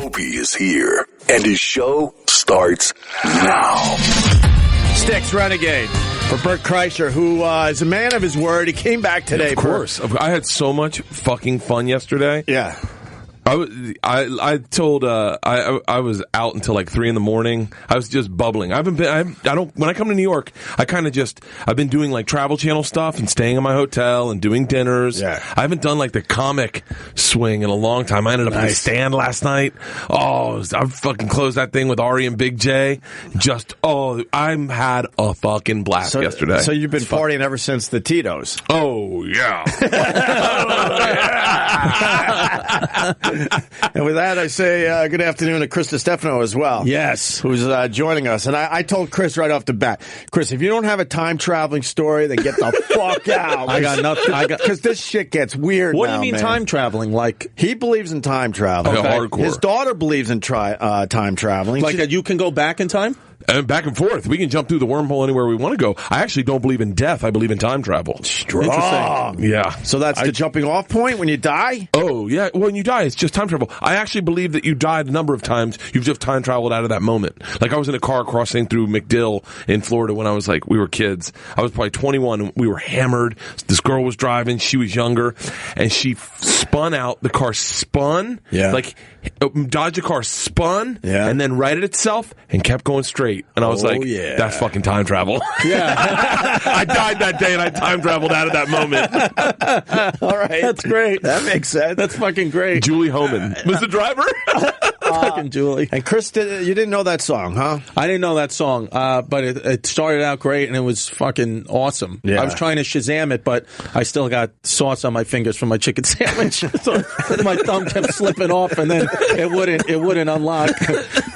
Opie is here, and his show starts now. Sticks Renegade for Bert Kreischer, who is a man of his word. He came back today. Of course. I had so much fucking fun yesterday. Yeah. I told I was out until like 3 a.m. I was just bubbling. I don't when I come to New York, I've been doing like Travel Channel stuff and staying in my hotel and doing dinners. Yeah. I haven't done like the comic swing in a long time. I ended up in the stand last night. I fucking closed that thing with Ari and Big J. I had a fucking blast yesterday. So you've been partying ever since the Tito's. Oh yeah. And with that, I say good afternoon to Chris Distefano as well. Yes. Who's joining us. And I told Chris right off the bat, Chris, if you don't have a time-traveling story, then get the fuck out. I got nothing. Because this shit gets weird What now, do you mean man. time traveling? Like, he believes in time travel. Okay. Hardcore. His daughter believes in time traveling. like that you can go back in time? And back and forth. We can jump through the wormhole anywhere we want to go. I actually don't believe in death. I believe in time travel. Strong. Interesting. Yeah. So that's the jumping off point when you die? Oh, yeah. When you die, it's just time travel. I actually believe that you died a number of times. You've just time traveled out of that moment. Like, I was in a car crossing through MacDill in Florida when I was like, we were kids. I was probably 21. We were hammered. This girl was driving. She was younger. And she spun out. The car spun. Yeah. Like, Dodge car spun. Yeah. And then righted itself and kept going straight. And I was like, yeah. That's fucking time travel. Yeah. I died that day and I time traveled out of that moment. All right. That's great. That makes sense. That's fucking great. Julie Homan was the driver. Fucking Julie. And Chris, you didn't know that song, huh? I didn't know that song, but it started out great and it was fucking awesome. Yeah. I was trying to Shazam it, but I still got sauce on my fingers from my chicken sandwich. So my thumb kept slipping off and then it wouldn't unlock.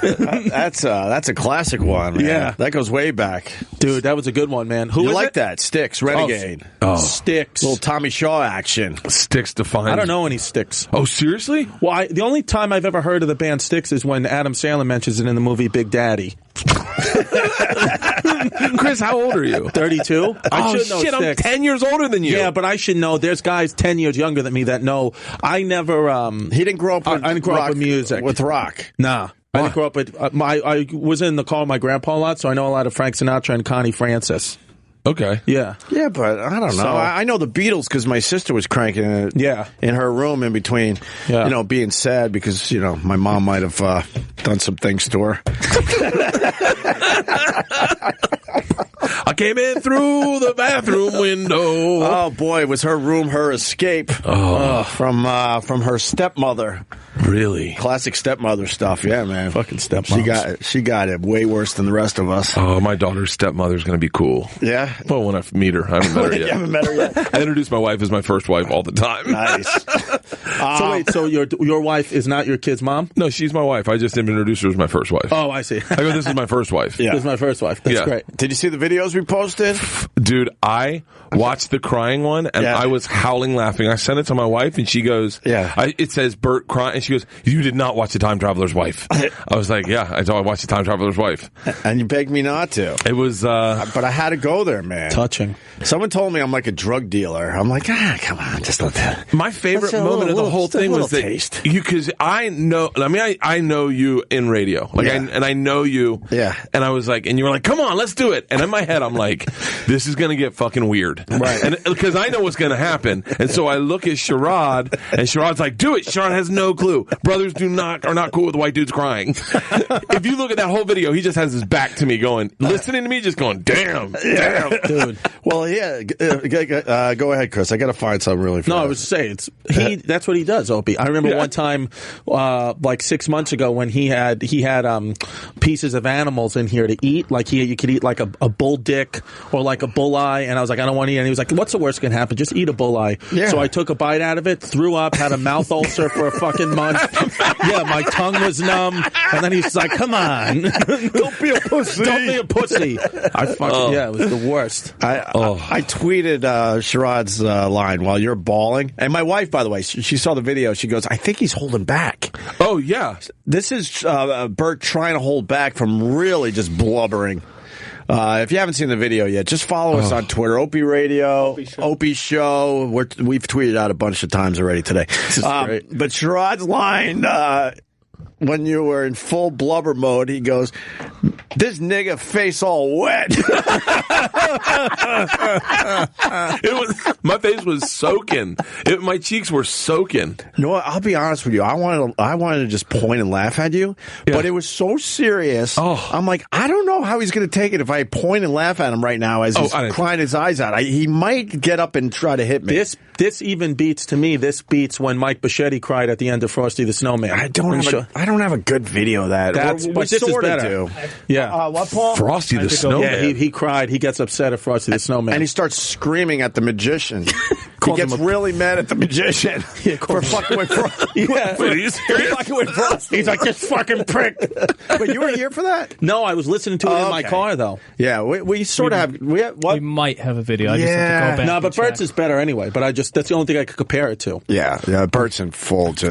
That's a classic one, man. Yeah. That goes way back. Dude, that was a good one, man. Who You is like it? that? Sticks, Renegade. Oh. Sticks. Little Tommy Shaw action. Sticks defined. I don't know any Sticks. Oh, seriously? Well, the only time I've ever heard of the band Sticks is when Adam Sandler mentions it in the movie Big Daddy. Chris, how old are you? 32. I should know shit, Sticks. I'm 10 years older than you. Yeah, but I should know. There's guys 10 years younger than me that know. I never. He didn't grow up with I didn't grow rock, up with music. With rock. Nah. I didn't grow up with. I was in the car with my grandpa a lot, so I know a lot of Frank Sinatra and Connie Francis. Okay. Yeah. Yeah, but I don't know. So- I know the Beatles because my sister was cranking it in her room in between, being sad because, my mom might have done some things to her. I came in through the bathroom window. Oh, boy, was her room her escape from her stepmother. Really? Classic stepmother stuff. Yeah, man. Fucking stepmoms. She got it way worse than the rest of us. Oh, my daughter's stepmother's going to be cool. Yeah? Well, when I meet her. I haven't met her You yet. haven't met her yet? I introduce my wife as my first wife all the time. Nice. So wait, so your wife is not your kid's mom? No, she's my wife. I just introduced her as my first wife. Oh, I see. I go, this is my first wife. Yeah. This is my first wife. That's Yeah. great. Did you see the videos we posted? Dude, I watched the crying one, and I was howling laughing. I sent it to my wife, and she goes, it says Bert crying, and she goes, you did not watch The Time Traveler's Wife. I was like, yeah, I watched The Time Traveler's Wife. And you begged me not to. It was, but I had to go there, man. Touching. Someone told me I'm like a drug dealer. I'm like, come on, just let that. my favorite moment of the whole thing was that taste. because I know you in radio, like, and I know you, and I was like, and you were like, come on, let's do it. And in my head, I'm like, this is gonna get fucking weird, right? And because I know what's gonna happen, and so I look at Sherrod, and Sherrod's like, do it. Sherrod has no clue. Brothers are not cool with white dudes crying. If you look at that whole video, he just has his back to me, listening to me, just going, damn, Dude. Well, go ahead, Chris. I got to find something really funny. No, I was saying that's what he does, Opie. I remember one time, like 6 months ago, when he had pieces of animals in here to eat. Like you could eat like a bull dick or like a bull eye, and I was like, I don't want to eat. And he was like, what's the worst can happen? Just eat a bull eye. Yeah. So I took a bite out of it, threw up, had a mouth ulcer for a fucking month. Yeah, my tongue was numb, and then he's like, come on, Don't be a pussy. don't be a pussy. I fucking it was the worst. I tweeted Sherrod's line while you're bawling. And my wife, by the way, she saw the video. She goes, I think he's holding back. Oh, yeah. This is Bert trying to hold back from really just blubbering. If you haven't seen the video yet, just follow us on Twitter. Opie Radio, Opie Show. We've tweeted out a bunch of times already today. This is great. But Sherrod's line when you were in full blubber mode, he goes, "This nigga face all wet." My face was soaking. My cheeks were soaking. You know what? I'll be honest with you. I wanted to just point and laugh at you, but it was so serious. Oh. I'm like, I don't know how he's going to take it if I point and laugh at him right now as he's crying his eyes out. He might get up and try to hit me. This even beats, to me, this beats when Mike Bichetti cried at the end of Frosty the Snowman. I don't have a good video of that. But this is better. Yeah. What, Paul? Frosty the Snowman. Yeah, he cried. He gets upset at Frosty the Snowman. And he starts screaming at the magician. He gets really mad at the magician for fucking with Frosty. Yeah. Wait, are you serious? Fucking with Frosty. He's like, "This fucking prick." But you were here for that? No, I was listening to it in my car, though. Yeah, we sort of have. We might have a video. I just have to go back. No, but Bert's is better anyway. But that's the only thing I could compare it to. Yeah, Bert's in full out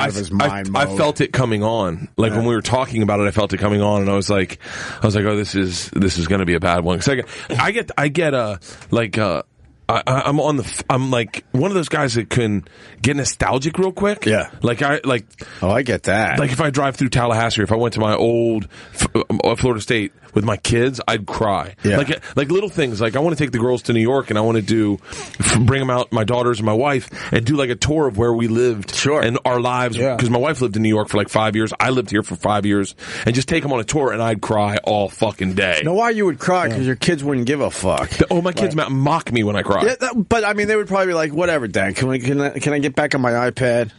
of his mind mode. I felt it coming on. Like when we were talking about it, I felt it coming on, and I was like, "Oh, this is going to be a bad one." Cause I'm like one of those guys that can get nostalgic real quick. Yeah. I get that. Like if I drive through Tallahassee, or if I went to my old Florida State with my kids, I'd cry. Yeah. Like little things. Like I want to take the girls to New York, and I want to bring them out, my daughters and my wife, and do like a tour of where we lived and our lives. Because my wife lived in New York for like 5 years. I lived here for 5 years, and just take them on a tour, and I'd cry all fucking day. You know why you would cry? Because your kids wouldn't give a fuck. My kids mock me when I cry. Yeah, but I mean, they would probably be like, "Whatever, Dad. Can I get back on my iPad?"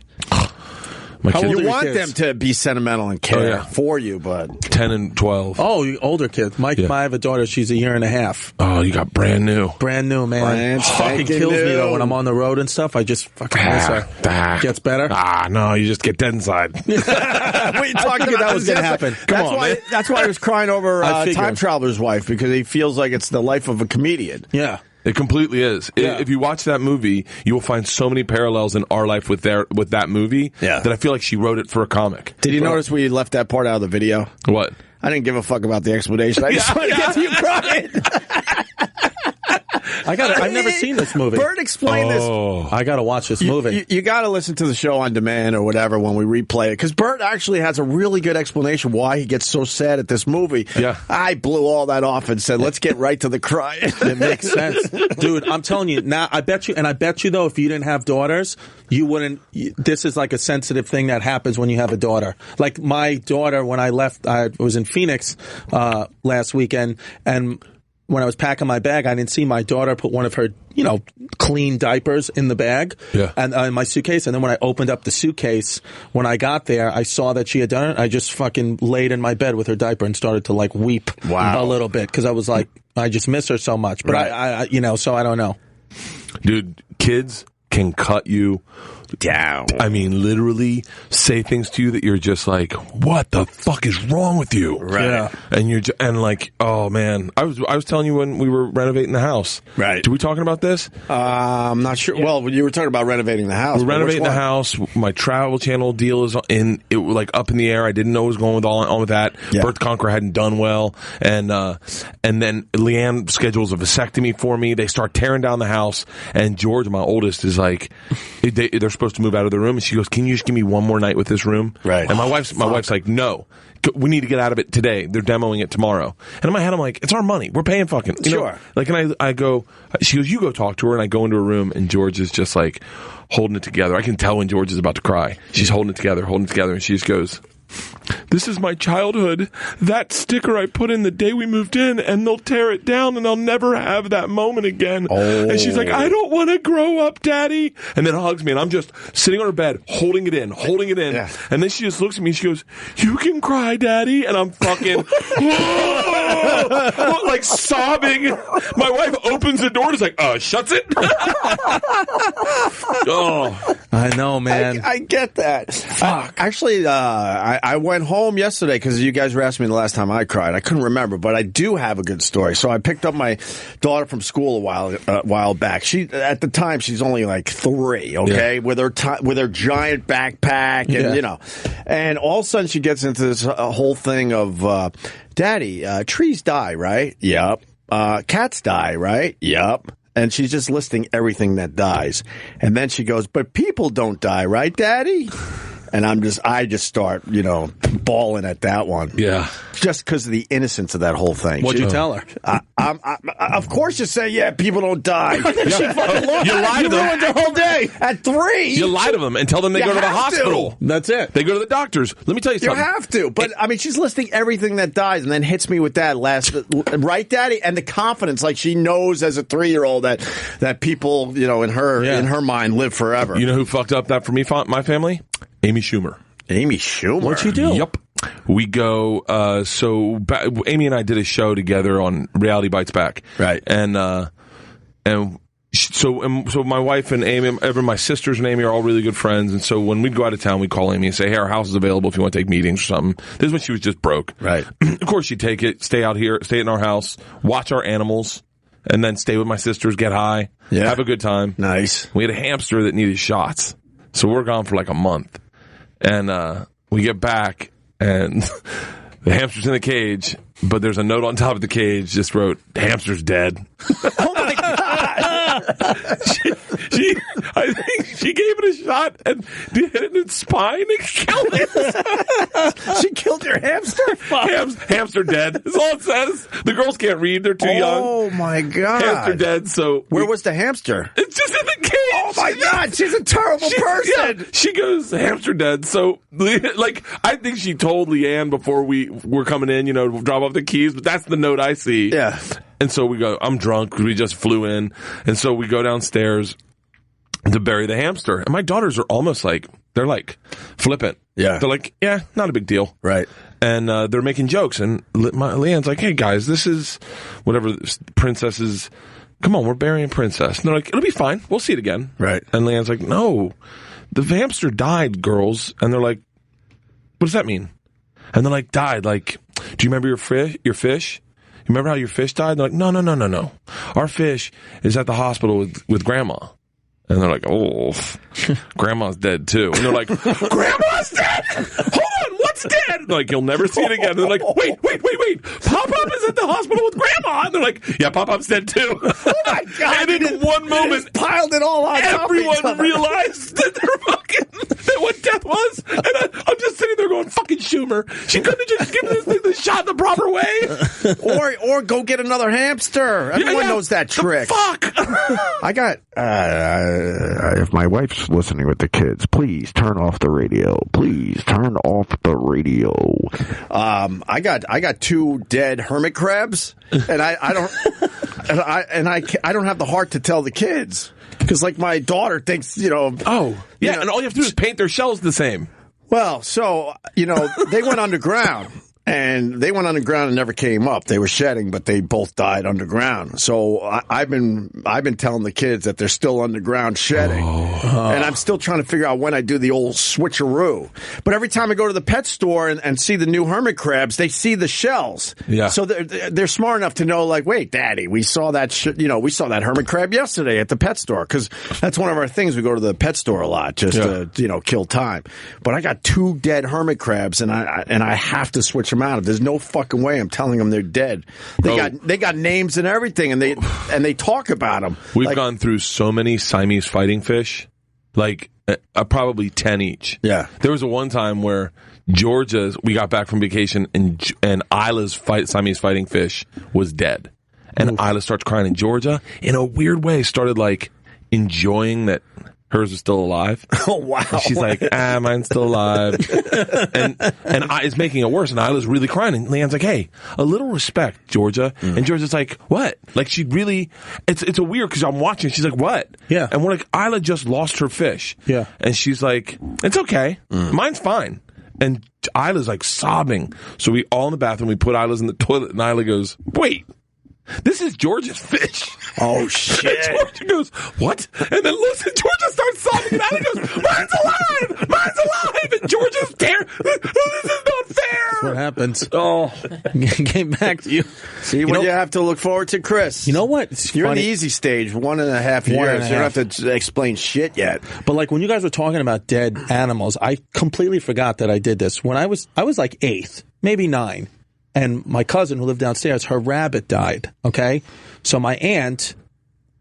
You want them to be sentimental and care for you, but 10 and 12. Oh, older kids. I have a daughter. She's a year and a half. Oh, you got brand new, man. Fucking kills me though when I'm on the road and stuff. I just fucking miss her. Gets better. No, you just get dead inside. What are you talking about? That was going to happen. That's why I was crying over Time Traveler's Wife, because he feels like it's the life of a comedian. Yeah. It completely is. Yeah. If you watch that movie, you will find so many parallels in our life with that movie that I feel like she wrote it for a comic. Did you notice we left that part out of the video? What? I didn't give a fuck about the explanation. I just wanted to get to you crying. I've never seen this movie. Bert explained this. I got to watch this movie. You got to listen to the show on demand or whatever when we replay it, because Bert actually has a really good explanation why he gets so sad at this movie. Yeah. I blew all that off and said, let's get right to the crying. It makes sense. Dude, I'm telling you, now, I bet you though, if you didn't have daughters, you wouldn't. This is like a sensitive thing that happens when you have a daughter. Like my daughter, when I left, I was in Phoenix last weekend, and when I was packing my bag, I didn't see my daughter put one of her, clean diapers in the bag and in my suitcase. And then when I opened up the suitcase, when I got there, I saw that she had done it. I just fucking laid in my bed with her diaper and started to weep a little bit, because I was like, I just miss her so much. But I so I don't know. Dude, kids can cut you down. I mean, literally say things to you that you're just like, what the fuck is wrong with you? Right. Yeah. And like, oh man, I was telling you when we were renovating the house. Right. Did we talking about this? I'm not sure. Yeah. Well, you were talking about renovating the house. We're renovating the house. My travel channel deal is up in the air. I didn't know what was going on with that. Yeah. Birth Conqueror hadn't done well, and then Leanne schedules a vasectomy for me. They start tearing down the house, and George, my oldest, is like, they're supposed to move out of the room, and she goes, "Can you just give me one more night with this room?" Right. And my wife's like, "No, we need to get out of it today. They're demoing it tomorrow." And in my head, I'm like, "It's our money. We're paying fucking." Sure. And I go, she goes, "You go talk to her," and I go into her room, and George is just like holding it together. I can tell when George is about to cry. She's holding it together, and she just goes, "This is my childhood. That sticker I put in the day we moved in, and they'll tear it down, and I'll never have that moment again." Oh. And she's like, "I don't want to grow up, Daddy." And then hugs me, and I'm just sitting on her bed, holding it in. Yeah. And then she just looks at me, and she goes, "You can cry, Daddy." And I'm fucking, like sobbing. My wife opens the door and is like, shuts it. Oh. I know, man. I get that. Fuck. I went home yesterday because you guys were asking me the last time I cried. I couldn't remember, but I do have a good story. So I picked up my daughter from school a while back. At the time, she's only like 3, okay, with her giant backpack, and and all of a sudden she gets into this whole thing of, "Daddy, trees die, right? Yep. Cats die, right? Yep." And she's just listing everything that dies. And then she goes, "But people don't die, right, Daddy?" And I just start, bawling at that one. Yeah. Just because of the innocence of that whole thing. What'd you tell her? Of course you say, yeah, people don't die. You lie to them. Ruined their whole day at 3. You lie to them and tell them they go to the hospital. That's it. They go to the doctors. Let me tell you something. You have to. But, she's listing everything that dies and then hits me with that right, Daddy? And the confidence, like she knows as a 3-year-old that people, in her mind live forever. You know who fucked up that for me, my family? Amy Schumer. Amy Schumer? What'd she do? Yep. We go, Amy and I did a show together on Reality Bites Back. Right. So my wife and Amy, my sisters and Amy are all really good friends. And so when we'd go out of town, we'd call Amy and say, hey, our house is available if you want to take meetings or something. This is when she was just broke. Right. Of course, she'd take it, stay out here, stay in our house, watch our animals, and then stay with my sisters, get high, have a good time. Nice. We had a hamster that needed shots. So we're gone for like a month. And we get back, and the hamster's in the cage, but there's a note on top of the cage just wrote, hamster's dead. Oh, my God. I think she gave it a shot and hit it in its spine and killed it. She killed your hamster? Hamster dead. That's all it says. The girls can't read. They're too young. Oh, my God. Hamster dead. So where was the hamster? It's just in the cage. Oh, my God. She's a terrible person. Yeah, she goes, hamster dead. So, I think she told Leanne before we were coming in, drop off the keys, but that's the note I see. Yeah. And so we go, I'm drunk because we just flew in. And so we go downstairs to bury the hamster. And my daughters are almost they're flippant. Yeah. They're like, yeah, not a big deal. Right. And they're making jokes. And Leanne's like, hey, guys, this is whatever princess's. Come on, we're burying princess. And they're like, it'll be fine. We'll see it again. Right. And Leanne's like, no, the hamster died, girls. And they're like, what does that mean? And they're like, died. Do you remember your fish? You remember how your fish died? They're like, no. Our fish is at the hospital with Grandma. And they're like, oh, Grandma's dead too. And they're like, Grandma's dead? Hold on, what's dead? They're like, you'll never see it again. And they're like, wait. Pop-Up is at the hospital with Grandma. And they're like, yeah, Pop-Up's dead too. Oh my God. And in one moment, piled it all on everyone realized that that what death was. And I'm just sitting there going, fucking Schumer. She couldn't have just given this thing the shot the proper way. Or go get another hamster. Everyone knows that trick. Fuck. I got, if my wife's listening with the kids, please turn off the radio. Please turn off the radio. I got 2 dead hermit crabs, and I don't have the heart to tell the kids. Because, my daughter thinks, and all you have to do is paint their shells the same. Well, so, they went underground. And they went underground and never came up. They were shedding, but they both died underground. So I've been telling the kids that they're still underground shedding. And I'm still trying to figure out when I do the old switcheroo. But every time I go to the pet store and see the new hermit crabs, they see the shells. Yeah. So they're smart enough to know, wait, Daddy, we saw that we saw that hermit crab yesterday at the pet store. Because that's one of our things. We go to the pet store a lot just to, kill time. But I got 2 dead hermit crabs, and I have to switch them out. There's no fucking way I'm telling them they're dead. They got names and everything, and they talk about them. We've gone through so many Siamese fighting fish, probably 10 each. Yeah. There was one time where we got back from vacation, and Isla's Siamese fighting fish was dead, and Isla starts crying, and Georgia, in a weird way, started enjoying that hers is still alive. Oh, wow. And she's like, mine's still alive. and it's making it worse. And Isla's really crying. And Leanne's like, hey, a little respect, Georgia. And Georgia's like, what? She really, it's a weird, because I'm watching. She's like, what? Yeah. And we're like, Isla just lost her fish. Yeah. And she's like, it's okay. Mine's fine. And Isla's sobbing. So we all in the bathroom, we put Isla's in the toilet, and Isla goes, wait. This is Georgia's fish. Oh, shit. And Georgia goes, what? And then Georgia starts sobbing, and Allie goes, mine's alive! Mine's alive! And Georgia's there. This is not fair. That's what happens. Oh. Came back to you. See what you have to look forward to, Chris. You know what? You're in the easy stage, 1.5 years. You don't have to explain shit yet. But when you guys were talking about dead animals, I completely forgot that I did this. When I was 8th, maybe 9. And my cousin who lived downstairs, her rabbit died, okay? So my aunt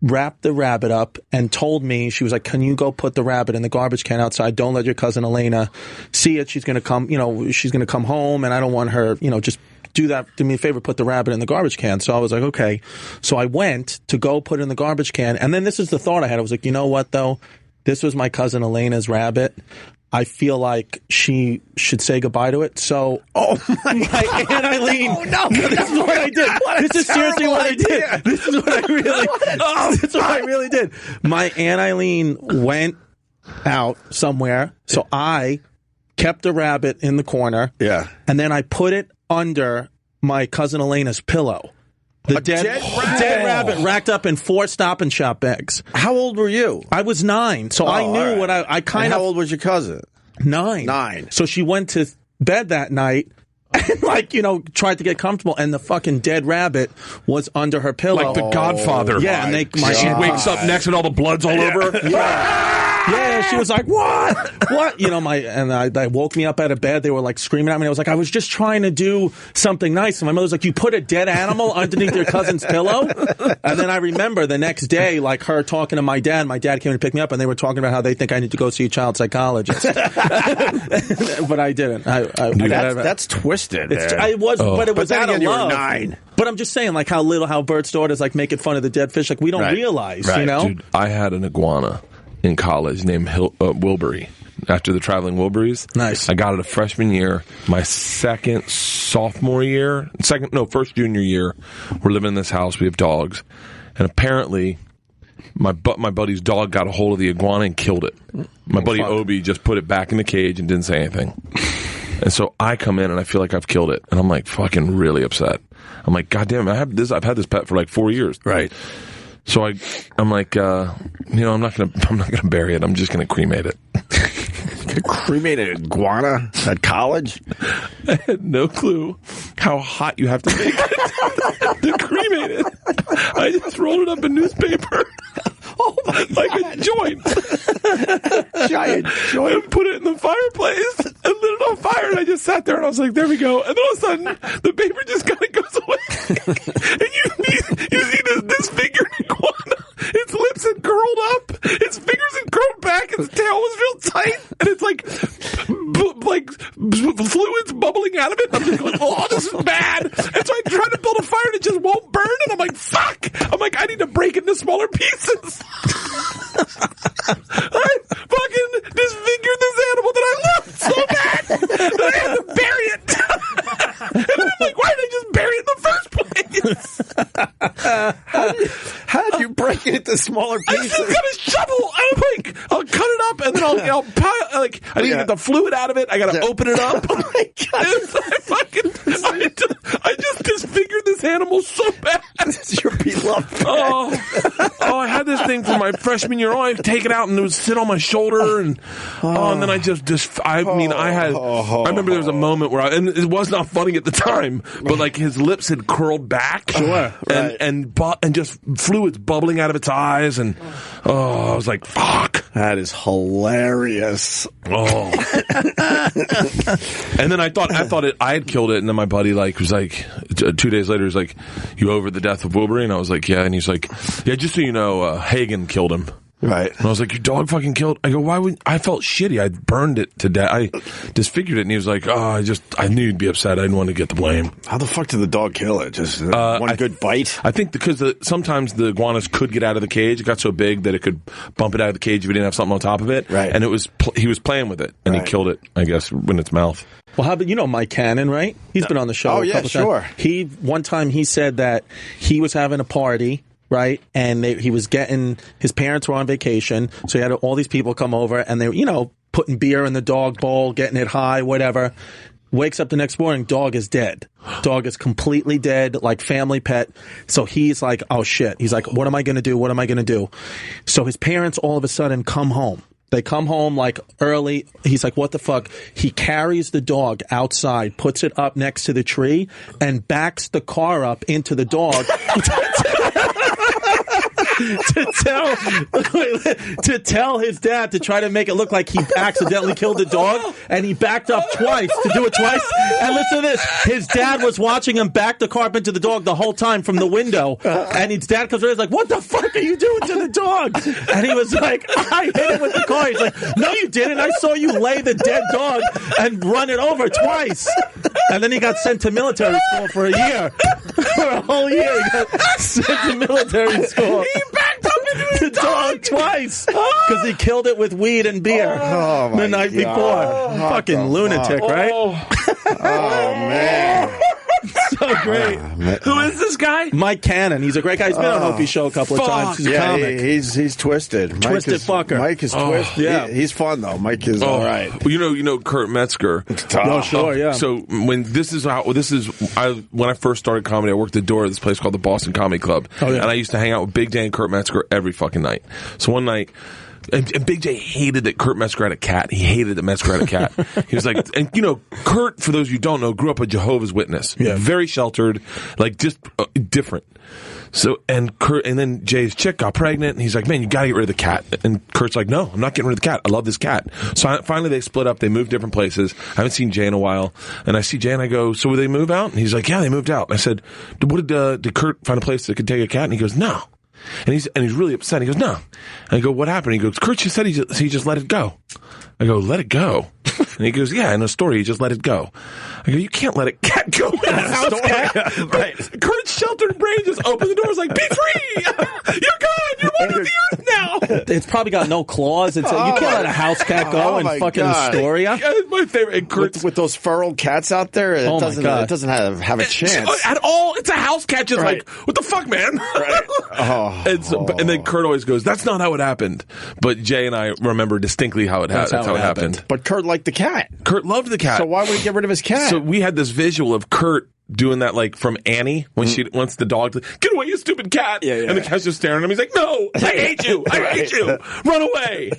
wrapped the rabbit up and told me, she was like, can you go put the rabbit in the garbage can outside? Don't let your cousin Elena see it. She's going to come, she's going to come home and I don't want her, just do me a favor, put the rabbit in the garbage can. So I was like, okay. So I went to go put it in the garbage can. And then this is the thought I had. I was like, you know what though? This was my cousin Elena's rabbit. I feel like she should say goodbye to it. So, my Aunt Eileen. Oh, no. This is what I did. This is seriously what I did. This is what I really did. My Aunt Eileen went out somewhere. So I kept the rabbit in the corner. Yeah. And then I put it under my cousin Elena's pillow. The dead rabbit racked up in 4 Stop and Shop bags. How old were you? I was 9, so I knew what I kind of... How old was your cousin? 9. 9. So she went to bed that night and, tried to get comfortable, and the fucking dead rabbit was under her pillow. Like the Godfather. Yeah, and she wakes up next and all the blood's all over her. Yeah, she was like, what? What? They woke me up out of bed. They were like screaming at me. I was like, I was just trying to do something nice. And my mother's like, you put a dead animal underneath your cousin's pillow? And then I remember the next day, like her talking to my dad. My dad came to pick me up and they were talking about how they think I need to go see a child psychologist. But I didn't. That's twisted. But it was out of you were love. 9. But I'm just saying, like how Bert's daughter's like making fun of the dead fish. Like we don't realize, Dude, I had an iguana in college named Wilbury, after the traveling Wilburys. Nice. I got it a freshman year. My first junior year, we're living in this house. We have dogs. And apparently, my buddy's dog got a hold of the iguana and killed it. My buddy Obi just put it back in the cage and didn't say anything. And so I come in and I feel like I've killed it. And I'm like fucking really upset. I'm like, God damn it, I've had this pet for like 4 years. Right. So I'm like, I'm not gonna bury it. I'm just gonna cremate it. Cremated iguana at college? I had no clue how hot you have to make it to cremate it. I just rolled it up in newspaper. Oh my God. Like a joint. Giant joint. And put it in the fireplace and lit it on fire. And I just sat there and I was like, there we go. And then all of a sudden, the paper just kind of goes away. And you see this disfigured iguana. Its lips had curled up. Its fingers had curled back. Its tail was real tight. And it's like fluids bubbling out of it. And I'm just going, oh, this is bad. And so I tried to build a fire and it just won't burn. And I'm like, fuck. I'm like, I need to break it into smaller pieces. I fucking disfigured this animal that I loved so bad that I had to bury it. And then I'm like, why did I just bury it in the first place? How did you break it into smaller pieces? I just got a shovel. I'll cut it up and then I'll pile. Like I need to get the fluid out of it. I got to open it up. Oh my God! I just disfigured this animal so bad. This is your beloved pet. I had this thing from my freshman year. I take it out and it would sit on my shoulder and then I I remember there was a moment where and it was not funny at the time, but like his lips had curled back, and just fluids bubbling out of its eyes, and I was like, fuck, that is hilarious. And then I thought I had killed it, and then my buddy was like 2 days later, he's like, you over the death of Wilbury? And I was like, yeah. And he's like, yeah, just so you know, Hagen killed him. Right. And I was like, your dog fucking killed. I go, why would I felt shitty. I burned it to death. I disfigured it. And he was like, I knew you'd be upset. I didn't want to get the blame. How the fuck did the dog kill it? Just one good bite? I think because sometimes the iguanas could get out of the cage. It got so big that it could bump it out of the cage if it didn't have something on top of it. Right. And he was playing with it and he killed it, I guess, in its mouth. Well, how about, Mike Cannon, right? He's been on the show a couple times. One time he said that he was having a party, right? And he was his parents were on vacation, so he had all these people come over, and they were, putting beer in the dog bowl, getting it high, whatever. Wakes up the next morning, dog is dead. Dog is completely dead, like family pet. So he's like, oh shit. He's like, what am I going to do? What am I going to do? So his parents all of a sudden come home. They come home like early. He's like, what the fuck? He carries the dog outside, puts it up next to the tree, and backs the car up into the dog. to tell his dad to try to make it look like he accidentally killed the dog, and he backed up twice to do it twice. And listen to this: his dad was watching him back the car up into the dog the whole time from the window, and his dad comes over, he's like, "What the fuck are you doing to the dog?" And he was like, "I hit it with the car." He's like, "No, you didn't. I saw you lay the dead dog and run it over twice." And then he got sent to military school for a year. For a whole year, he got sent to military school. He backed up into the dog twice because he killed it with weed and beer the night before. Fucking lunatic, right? Oh, man. So great. Who is this guy? Mike Cannon. He's a great guy. He's been on Opie Show a couple of times. He's a comic. He's twisted. Twisted fucker. Mike is twisted. Yeah. He's fun though. Mike is all right. Well, you know Kurt Metzger. Oh, sure, yeah. So when I first started comedy, I worked the door at this place called the Boston Comedy Club, and I used to hang out with Big J and Kurt Metzger every fucking night. So one night. And Big J hated that Kurt Metzger had a cat. He hated that Metzger had a cat. He was like, and Kurt, for those of you who don't know, grew up a Jehovah's Witness. Yeah. Very sheltered, like just different. So, and then Jay's chick got pregnant, and he's like, man, you gotta get rid of the cat. And Kurt's like, no, I'm not getting rid of the cat. I love this cat. So finally they split up. They moved different places. I haven't seen Jay in a while. And I see Jay and I go, so will they move out? And he's like, yeah, they moved out. And I said, did Kurt find a place that could take a cat? And he goes, no. And he's really upset. He goes, no. And I go, what happened? He goes, Kurt just said he just let it go. I go, let it go? And he goes, yeah, in a story, he just let it go. I go, you can't let a cat go in a house cat. Right. Kurt's sheltered brain just opened the door. Was like, be free. You're gone. You're one of the earth now. It's probably got no claws. You can't let a house cat go in fucking Astoria. Yeah, it's my favorite. And Kurt's with those feral cats out there, it doesn't have a chance at all. It's a house cat, just like, what the fuck, man? Right. And then Kurt always goes, that's not how it happened. But Jay and I remember distinctly how it happened. That's how it happened. But Kurt liked the cat. Kurt loved the cat. So why would he get rid of his cat? So we had this visual of Kurt doing that, like from Annie when she wants the dog to get away, you stupid cat. Yeah. And the cat's just staring at him. He's like, no, I hate you. I hate you. Run away.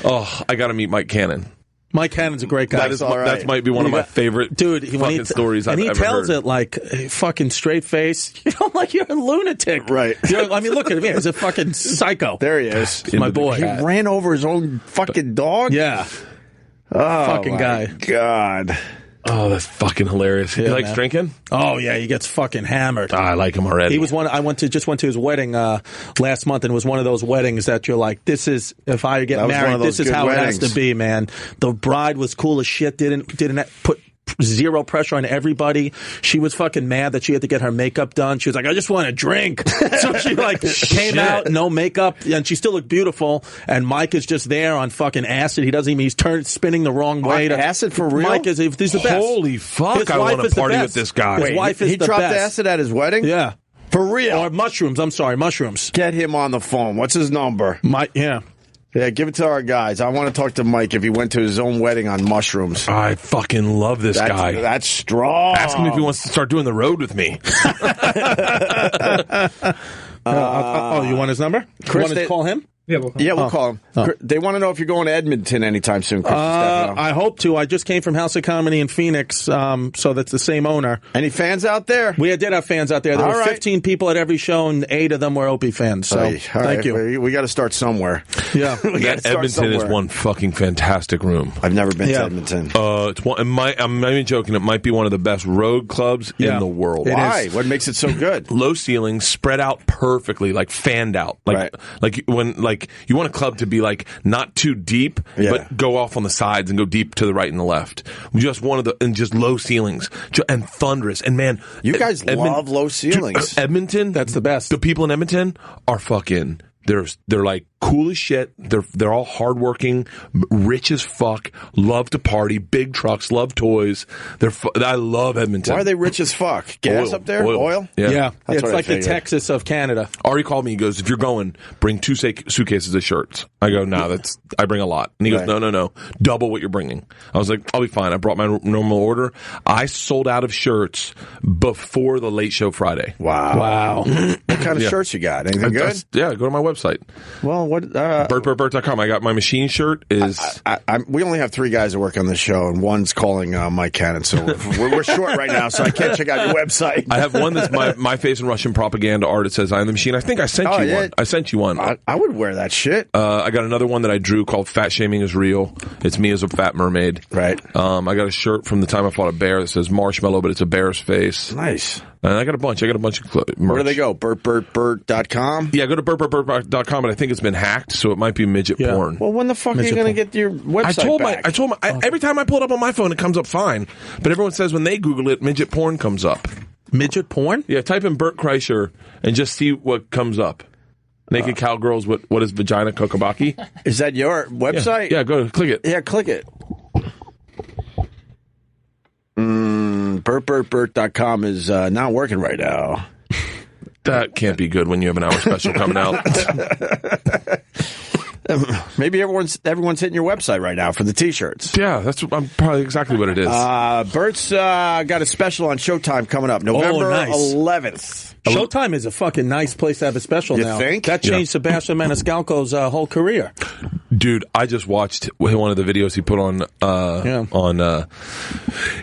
Oh, I got to meet Mike Cannon. Mike Cannon's a great guy. That might be one of my favorite fucking stories I've ever heard. And he tells it like a fucking straight face. Like you're a lunatic. Right. I mean, look at him. He's a fucking psycho. There he is. My boy. He ran over his own fucking dog? Yeah. Oh, fucking guy. God. Oh, that's fucking hilarious. Yeah, he likes drinking? Oh yeah, he gets fucking hammered. I like him already. He was one. I just went to his wedding last month, and it was one of those weddings that you're like, this is, if I get married, this is how weddings. It has to be, man. The bride was cool as shit. Didn't put zero pressure on everybody. She was fucking mad that she had to get her makeup done. She was like, I just want to drink. So she came out, no makeup, and she still looked beautiful. And Mike is just there on fucking acid. He doesn't even, he's spinning the wrong way. Acid for real? Mike he's the best. Holy fuck, I want to party with this guy. His wife is he dropped acid at his wedding? Yeah. For real? Or mushrooms, I'm sorry, mushrooms. Get him on the phone. What's his number? Mike, yeah. Yeah, give it to our guys. I want to talk to Mike if he went to his own wedding on mushrooms. I fucking love this guy. That's strong. Ask him if he wants to start doing the road with me. You want his number? Chris, you want to call him? Yeah, we'll call him. They want to know if you're going to Edmonton anytime soon, Chris. I hope to. I just came from House of Comedy in Phoenix, so that's the same owner. Any fans out there? We did have fans out there. There were 15 people at every show, and 8 of them were Opie fans. So thank you. We got to start somewhere. Yeah, Edmonton is one fucking fantastic room. I've never been to Edmonton. It's one. I'm not even joking. It might be one of the best road clubs in the world. Why? What makes it so good? Low ceilings, spread out perfectly, like fanned out. Like you want a club to be like not too deep, but go off on the sides and go deep to the right and the left. Just just low ceilings and thunderous. And man, you guys love low ceilings. Edmonton, that's the best. The people in Edmonton are fucking. They're like cool as shit. They're all hardworking, rich as fuck, love to party, big trucks, love toys. I love Edmonton. Why are they rich as fuck? Gas up there? Oil? Yeah. It's like the Texas of Canada. Ari called me. He goes, if you're going, bring 2 suitcases of shirts. I go, no, I bring a lot. And he goes, no, double what you're bringing. I was like, I'll be fine. I brought my normal order. I sold out of shirts before the late show Friday. Wow. What kind of shirts you got? Anything good? Go to my website. Well, BertBertBert.com. I got my machine shirt is... we only have 3 guys that work on the show, and one's calling Mike Cannon, so we're short right now, so I can't check out your website. I have one that's my face in Russian propaganda art. It says, I am the machine. I think I sent you one. I sent you one. I would wear that shit. I got another one that I drew called Fat Shaming is Real. It's me as a fat mermaid. Right. I got a shirt from the time I fought a bear that says marshmallow, but it's a bear's face. Nice. And I got a bunch of merch. Where do they go? BertBertBert.com? Yeah, go to BertBertBert.com, but I think it's been hacked, so it might be midget porn. Well, when the fuck are you going to get your website back? I told my every time I pull it up on my phone, it comes up fine. But everyone says when they Google it, midget porn comes up. Midget porn? Yeah, type in Bert Kreischer and just see what comes up. Naked cowgirls, what is vagina kokobaki? Is that your website? Yeah, go click it. Yeah, click it. BertBertBert.com is not working right now. That can't be good when you have an hour special coming out. Maybe everyone's hitting your website right now for the T-shirts. Yeah, that's probably exactly what it is. Bert's got a special on Showtime coming up November 11th. Showtime is a fucking nice place to have a special now. You think? That changed Sebastian Maniscalco's whole career. Dude, I just watched one of the videos he put on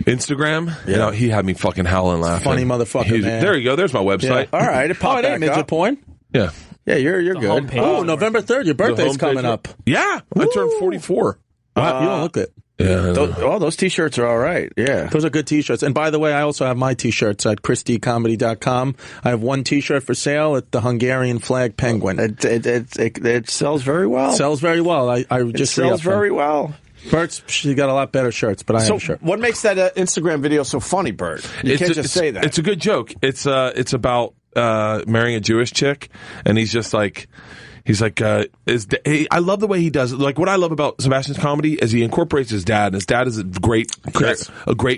Instagram. Yeah. You know, he had me fucking howling laughing. Funny motherfucker, man. There you go. There's my website. Yeah. All right, it popped back midget up. porn? Yeah. Yeah, you're good. Oh, November 3rd, your birthday's coming up. Yeah, I turned 44. You don't look it. Yeah. Those T-shirts are all right. Yeah. Those are good T-shirts. And by the way, I also have my T-shirts at ChristyComedy.com. I have one T-shirt for sale at the Hungarian flag penguin. It sells very well. Sells very well. I just sells very well. Bert's, she got a lot better shirts, but I have a shirt. What makes that Instagram video so funny, Bert? You can't just say that. It's a good joke. It's about marrying a Jewish chick, and he's just like... He's like, I love the way he does it. Like, what I love about Sebastian's comedy is he incorporates his dad, and his dad is a great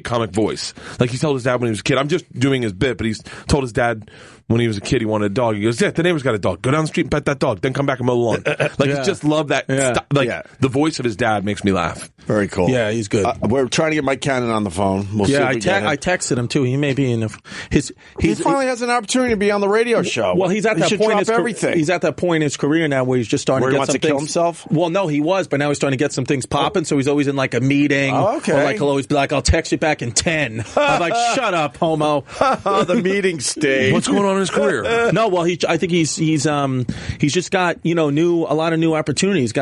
comic voice. Like, he told his dad when he was a kid, I'm just doing his bit, but he's told his dad when he was a kid he wanted a dog. He goes, yeah, the neighbor's got a dog. Go down the street and pet that dog, then come back and mow the lawn. Like, he just love that. The voice of his dad makes me laugh. Very cool. Yeah, he's good. We're trying to get Mike Cannon on the phone. We'll see if we get him. I texted him, too. He may be in he finally has an opportunity to be on the radio show. Well, he's at that point He's at that point in his career now where he's just starting to get some things. Kill himself? Well, no, he was, but now he's starting to get some things popping, so he's always in like a meeting. Oh, okay. Or like he'll always be like, I'll text you back in 10. I'm like, shut up, homo. The meeting stage. What's going on in his career? No, well, I think he's just got, a lot of new opportunities.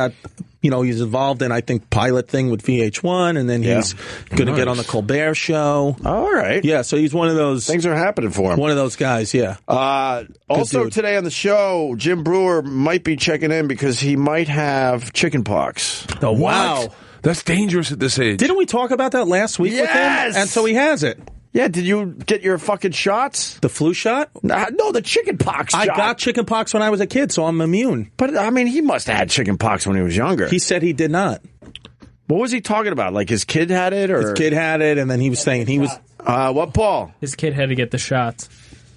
He's involved in, I think, pilot thing with VH1, and then he's going to get on the Colbert Show. All right. Yeah, so he's one of those. Things are happening for him. One of those guys, yeah. Also today on the show, Jim Brewer might be checking in because he might have chickenpox. Oh, wow. That's dangerous at this age. Didn't we talk about that last week with him? And so he has it. Yeah, did you get your fucking shots? The flu shot? No, the chickenpox shot. I got chickenpox when I was a kid, so I'm immune. But, I mean, he must have had chickenpox when he was younger. He said he did not. What was he talking about? Like his kid had it? Or his kid had it, and then he was saying he was... what, Paul? His kid had to get the shots.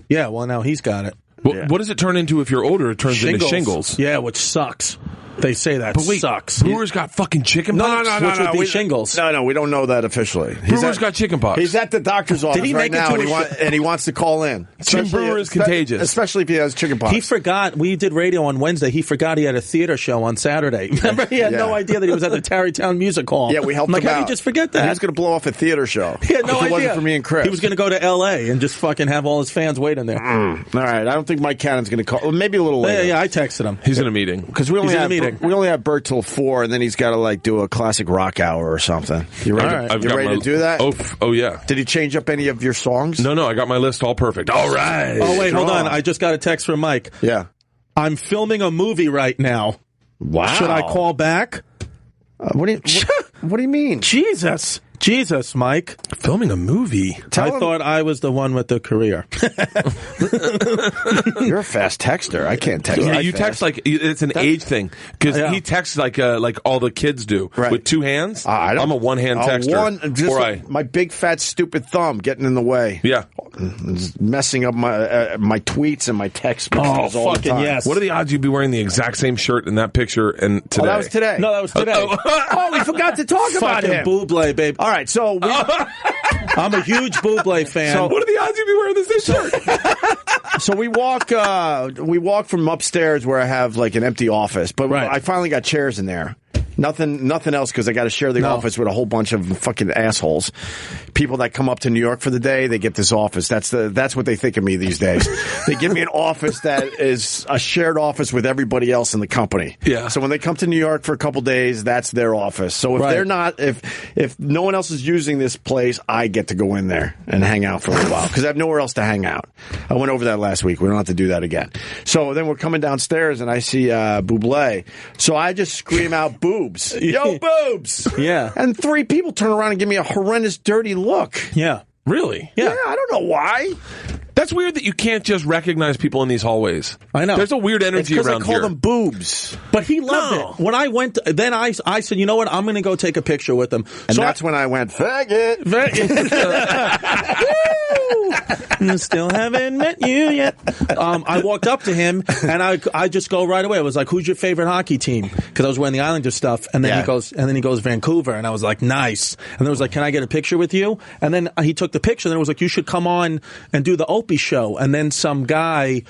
Yeah, well, now he's got it. What does it turn into if you're older? It turns into shingles. Yeah, which sucks. They say that sucks. Brewer's got fucking chickenpox? No. Which would be shingles. No, we don't know that officially. Brewer's got chickenpox. He's at the doctor's office right now, and he wants to call in. Jim Brewer is contagious. Especially if he has chickenpox. He forgot. We did radio on Wednesday. He forgot he had a theater show on Saturday. Remember? He had no idea that he was at the Tarrytown Music Hall. Yeah, we helped him out. How do you just forget that? He was going to blow off a theater show. He had no idea. If it wasn't for me and Chris. He was going to go to L.A. and just fucking have all his fans waiting there. All right. I don't think Mike Cannon's going to call. Well, maybe a little later. Yeah, I texted him. He's in a meeting. Because we only have Bert till 4, and then he's got to do a classic rock hour or something. You ready? You ready to do that? Oh yeah. Did he change up any of your songs? No. I got my list all perfect. All right. Oh wait, hold on. I just got a text from Mike. Yeah. I'm filming a movie right now. Wow. Should I call back? What do you mean? Jesus, Mike. Filming a movie? I thought I was the one with the career. You're a fast texter. I can't text. Yeah, you text like it's an age thing because he texts like all the kids do with two hands. I'm a one-hand texter. My big fat stupid thumb getting in the way. Yeah, it's messing up my tweets and my text messages all the time. Yes. What are the odds you'd be wearing the exact same shirt in that picture and today? Oh, that was today. No, that was today. We forgot to talk about him. Buble, babe. All right, so I'm a huge Buble fan. So what are the odds you'd be wearing the same shirt? So we walk from upstairs where I have like an empty office, but I finally got chairs in there. Nothing else because I got to share the office with a whole bunch of fucking assholes. People that come up to New York for the day, they get this office. That's what they think of me these days. They give me an office that is a shared office with everybody else in the company. Yeah. So when they come to New York for a couple days, that's their office. So if they're not, if no one else is using this place, I get to go in there and hang out for a little while because I have nowhere else to hang out. I went over that last week. We don't have to do that again. So then we're coming downstairs and I see Buble. So I just scream out boobs. Yo, boobs! Yeah. And 3 people turn around and give me a horrendous, dirty look. Yeah. Really? Yeah, I don't know why. That's weird that you can't just recognize people in these hallways. I know. There's a weird energy it's around I call here. them boobs. But he loved it. When I went, then I said, you know what? I'm going to go take a picture with him. And that's when I went, faggot. Still haven't met you yet. I walked up to him and I just go right away. I was like, "Who's your favorite hockey team?" Because I was wearing the Islander stuff. And then he goes Vancouver, and I was like, "Nice." And then I was like, "Can I get a picture with you?" And then he took the picture. And then it was like, "You should come on and do the Opie show." And then some guy,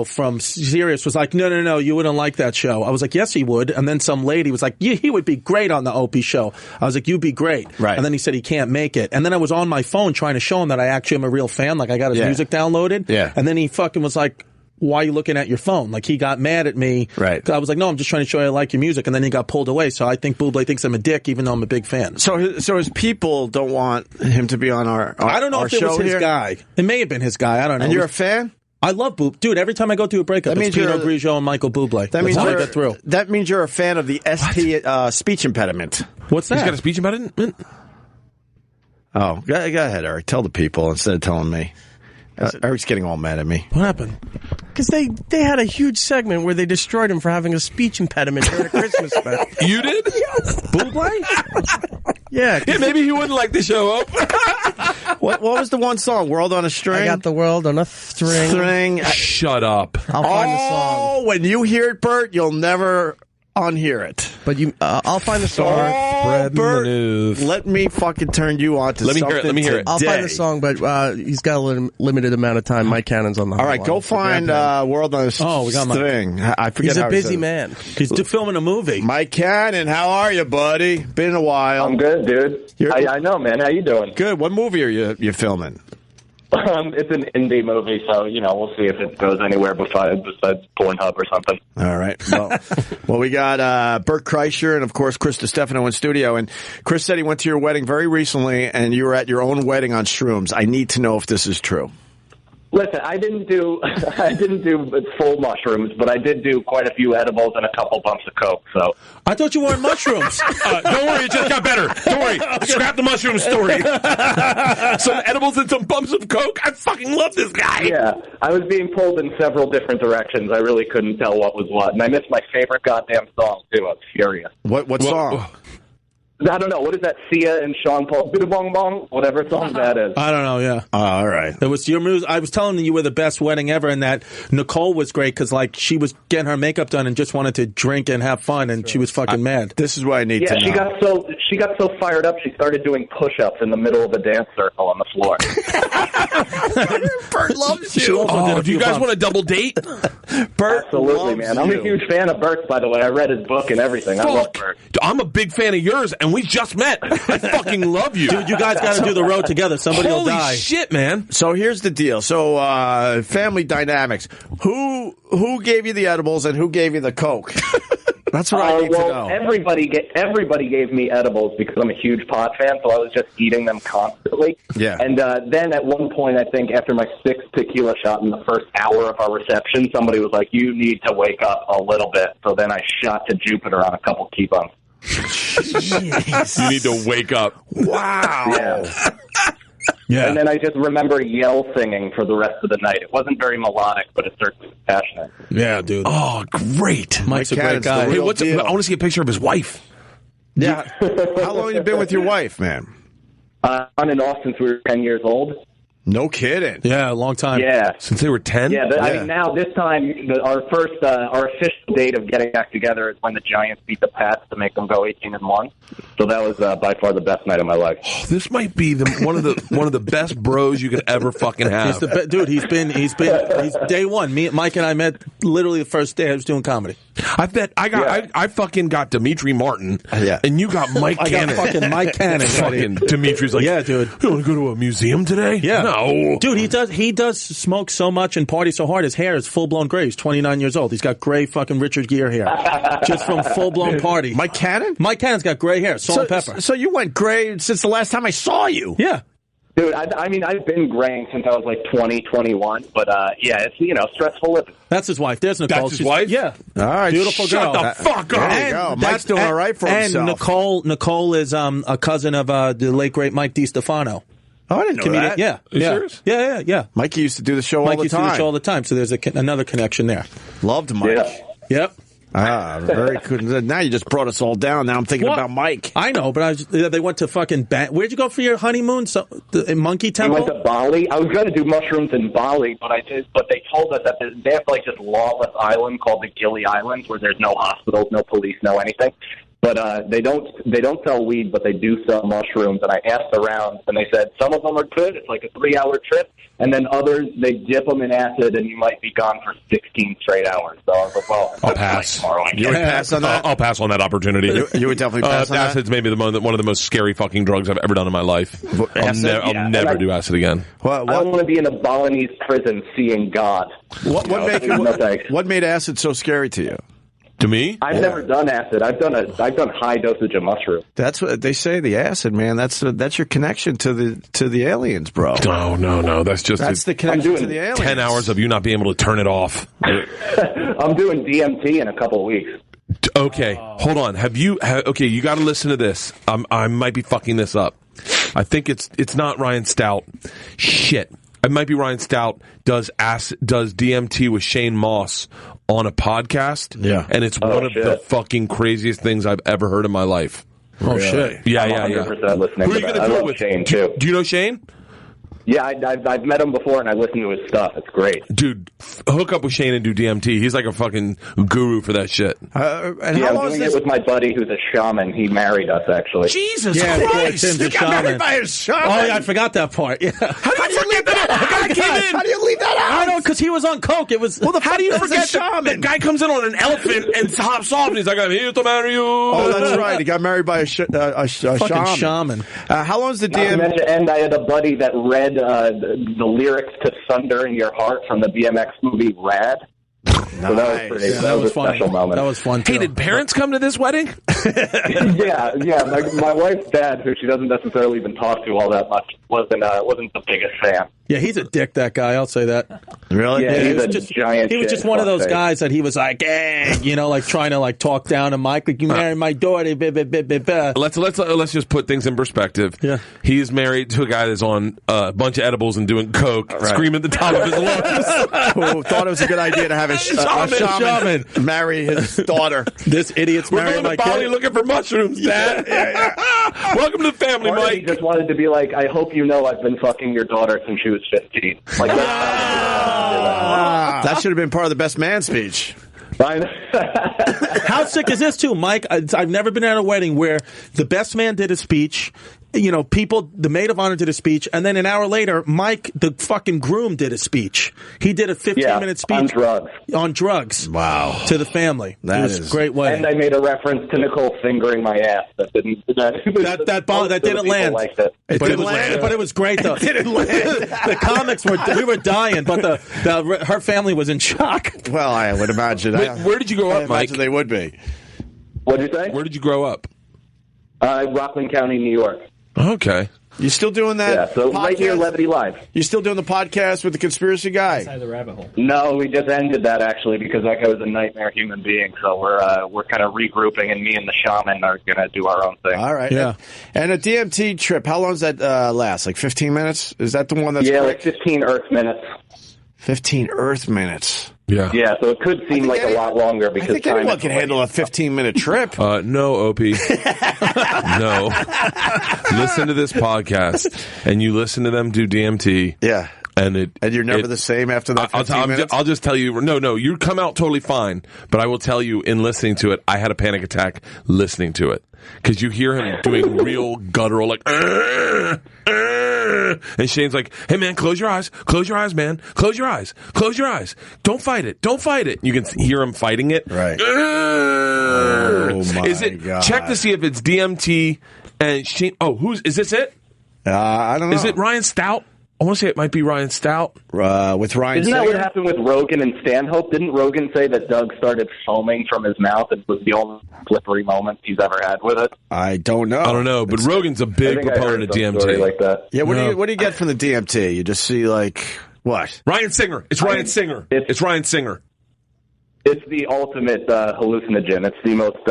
from Sirius was like, "No, you wouldn't like that show." I was like, "Yes, he would." And then some lady was like, "Yeah, he would be great on the Opie show." I was like, "You'd be great." Right. And then he said he can't make it. And then I was on my phone trying to show him that I actually am a real fan. Like I got his music downloaded. Yeah. And then he fucking was like, "Why are you looking at your phone?" Like he got mad at me. Right. I was like, "No, I'm just trying to show you I like your music." And then he got pulled away. So I think Buble thinks I'm a dick, even though I'm a big fan. So his people don't want him to be on our I don't know our if it was show his here? guy. It may have been his guy. I don't know. And you're a fan? I love Buble. Dude, every time I go through a breakup, That it's means Pinot you're- Grigio and Michael Buble. That means That's how I you're- get through. That means you're a fan of the ST speech impediment. What's that? He's got a speech about it? Oh, go ahead, Eric. Tell the people instead of telling me. Eric's getting all mad at me. What happened? Because they had a huge segment where they destroyed him for having a speech impediment during a Christmas special. You did? Buble? Yeah. Yeah, maybe he wouldn't like the show up. What was the one song? World on a String? I got the world on a string. Shut up. I'll find the song. Oh, when you hear it, Bert, you'll never unhear it. But I'll find the song. Spreading the news. Let me fucking turn you on to Let me hear it, something let me hear it. I'll today. find the song, but he's got a limited amount of time. Mike Cannon's on the All right, hotline. go So find grab him. World on a Oh, we got Mike. String. I forget He's how a he busy says it. man. He's filming a movie. Mike Cannon, how are you, buddy? Been a while. I'm good, dude. I know, man. How you doing? Good. What movie are you filming? It's an indie movie, so, we'll see if it goes anywhere besides Pornhub or something. All right. Well, we got Bert Kreischer and, of course, Chris Distefano in studio. And Chris said he went to your wedding very recently, and you were at your own wedding on shrooms. I need to know if this is true. Listen, I didn't do full mushrooms, but I did do quite a few edibles and a couple bumps of coke. So I thought you were on mushrooms. Don't worry, it just got better. Don't worry. Scrap the mushroom story. Some edibles and some bumps of coke. I fucking love this guy. yeah, I was being pulled in several different directions. I really couldn't tell what was what, and I missed my favorite goddamn song too. I was furious. What song? I don't know. What is that? Sia and Sean Paul, Bida Bong Bong, whatever song that is. I don't know, yeah. All right. It was your music. I was telling you were the best wedding ever, and that Nicole was great because, she was getting her makeup done and just wanted to drink and have fun, and she was fucking mad. This is what I need to know. She got so fired up, she started doing push-ups in the middle of a dance circle on the floor. Bert loves you. Oh, do you guys want a double date? Bert Absolutely, loves man. I'm you. a huge fan of Bert's, by the way. I read his book and everything. I love Fuck. Bert. I'm a big fan of yours, and we just met. I fucking love you. Dude, you guys got to do the road together. Somebody will Holy die. shit, man. So here's the deal. So family dynamics. Who gave you the edibles and who gave you the coke? That's what I need to know. Everybody gave me edibles because I'm a huge pot fan, so I was just eating them constantly. Yeah. And then at one point, I think after my 6th tequila shot in the first hour of our reception, somebody was like, "You need to wake up a little bit." So then I shot to Jupiter on a couple key bumps. You need to wake up. Wow. Yeah. Yeah. And then I just remember yell singing for the rest of the night. It wasn't very melodic, but it certainly was passionate. Yeah, dude. Oh, great. Mike's a great Cannon's the guy. real Hey, deal. I want to see a picture of his wife. Yeah. How long have you been with your wife, man? On and off since we were 10 years old. No kidding. Yeah, a long time. Yeah. Since they were 10? Yeah, I mean, now this time, our official date of getting back together is when the Giants beat the Pats to make them go 18-1. So that was by far the best night of my life. Oh, this might be one of the best bros you could ever fucking have. Dude, he's day one. Mike and I met literally the first day I was doing comedy. I bet I fucking got Dimitri Martin, and you got Mike Cannon. I got fucking Mike Cannon. Fucking Dimitri's like, yeah, dude. You want to go to a museum today? Yeah. No. Dude, he does smoke so much and party so hard, his hair is full-blown gray. He's 29 years old. He's got gray fucking Richard Gere hair. Just from full-blown party. Mike Cannon? Mike Cannon's got gray hair, salt and pepper. So you went gray since the last time I saw you? Yeah. Dude, I mean, I've been graying since I was like 20, 21, but it's, stressful living. That's his wife. There's Nicole. That's his wife? Yeah. All right. Beautiful girl. Shut the fuck up. There you go. Mike's doing all right for himself. And Nicole is a cousin of the late, great Mike Distefano. Oh, I didn't know that. Yeah. Are you serious? Yeah. Mikey used to do the show all the time. Mike used to do the show all the time, so there's another connection there. Loved Mike. Yeah. Yep. Very good. Now you just brought us all down. Now I'm thinking about Mike. I know, but they went to fucking where'd you go for your honeymoon? In Monkey Temple? I went to Bali. I was going to do mushrooms in Bali, but they told us that they have like this lawless island called the Gili Islands where there's no hospitals, no police, no anything. But they don't sell weed, but they do sell mushrooms. And I asked around, and they said some of them are good. It's like a 3-hour trip, and then others they dip them in acid, and you might be gone for 16 straight hours. So I was like, well, I'll pass. You would pass on that? I'll pass on that opportunity. You would definitely pass on that? Acid's maybe one of the most scary fucking drugs I've ever done in my life. I'll never do acid again. I don't want to be in a Balinese prison seeing God. What made acid so scary to you? To me? I've never done acid. I've done high dosage of mushroom. That's what they say. The acid, man. That's your connection to the aliens, bro. No. That's the connection to the aliens. 10 hours of you not being able to turn it off. I'm doing DMT in a couple of weeks. Okay, hold on. Okay, you got to listen to this. I might be fucking this up. I think it's not Ryan Stout. Shit. It might be Ryan Stout does DMT with Shane Moss on a podcast. Yeah. And it's one of the fucking craziest things I've ever heard in my life. Oh, shit. Yeah. I'm 100% listening Who are you going to do it with? Shane, too. Do you know Shane? Yeah, I've met him before, and I listen to his stuff. It's great. Dude, hook up with Shane and do DMT. He's like a fucking guru for that shit. I'm doing it with my buddy who's a shaman. He married us, actually. Jesus Christ! Tim's a shaman. Married by a shaman. Oh, yeah, I forgot that part. Yeah. How do you leave that out? How do you leave that out? I don't, because he was on coke. It was. Well, How do you forget shaman? the guy comes in on an elephant and hops off and he's like, I'm here to marry you. Oh, that's right. He got married by a fucking shaman. How long is the DMT? And I had a buddy that read the lyrics to Thunder in Your Heart from the BMX movie Rad. So that was pretty. That was a special moment. That was fun. Too. Hey, did parents come to this wedding? yeah. My wife's dad, who she doesn't necessarily even talk to all that much, wasn't the biggest fan. Yeah, he's a dick, that guy. I'll say that. Really? Yeah, he's a giant. He was just one of those guys that he was like, hey, like trying to like talk down to Mike, like you married my daughter. Let's just put things in perspective. Yeah, he's married to a guy that's on a bunch of edibles and doing coke, screaming at the top of his lungs. Who thought it was a good idea to have a shaman marry his daughter. This idiot's married my kid. We're going to Bali looking for mushrooms, Dad. Yeah. Welcome to the family, Mike. He just wanted to be like, I hope you know I've been fucking your daughter since she was 15. Like that should have been part of the best man speech. How sick is this, too, Mike? I've never been at a wedding where the best man did a speech. The maid of honor did a speech, and then an hour later, Mike, the fucking groom, did a speech. He did a 15-minute speech. On drugs. On drugs. Wow. To the family. It was a great wedding. And I made a reference to Nicole fingering my ass. That didn't land. But it was great, though. It didn't land. The comics we were dying, but her family was in shock. Well, I would imagine. Where did you grow up, Mike? They would be. What did you say? Where did you grow up? Rockland County, New York. Okay. You still doing that? Yeah, so podcast? right here, Levity Live. You still doing the podcast with the conspiracy guy? Inside the rabbit hole. No, we just ended that actually because that guy was a nightmare human being. So we're kind of regrouping, and me and the shaman are gonna do our own thing. All right. Yeah. And a DMT trip, how long does that last? Like 15 minutes? Is that the one that's like 15 Earth minutes. 15 Earth minutes. Yeah, so it could seem like a lot longer because I think anyone can handle a 15-minute trip. No, Opie. No. Listen to this podcast, and you listen to them do DMT. Yeah. And you're never the same after that 15 minutes? I'll just tell you, no, you come out totally fine. But I will tell you, in listening to it, I had a panic attack listening to it. Because you hear him doing real guttural, like, and Shane's like, hey, man, close your eyes, man, close your eyes, don't fight it. You can hear him fighting it. Right. Oh, my God. Check to see if it's DMT and Shane. Oh, is this it? I don't know. Is it Ryan Stout? I want to say it might be Ryan Stout. With Ryan Isn't Singer? that what happened with Rogan and Stanhope? Didn't Rogan say that Doug started foaming from his mouth and was the only slippery moment he's ever had with it? I don't know. But Rogan's a big proponent of DMT. Like that. Yeah, what do you get from the DMT? You just see, like, what? Ryan Singer. It's Ryan Singer. It's Ryan Singer. It's the ultimate hallucinogen. It's the most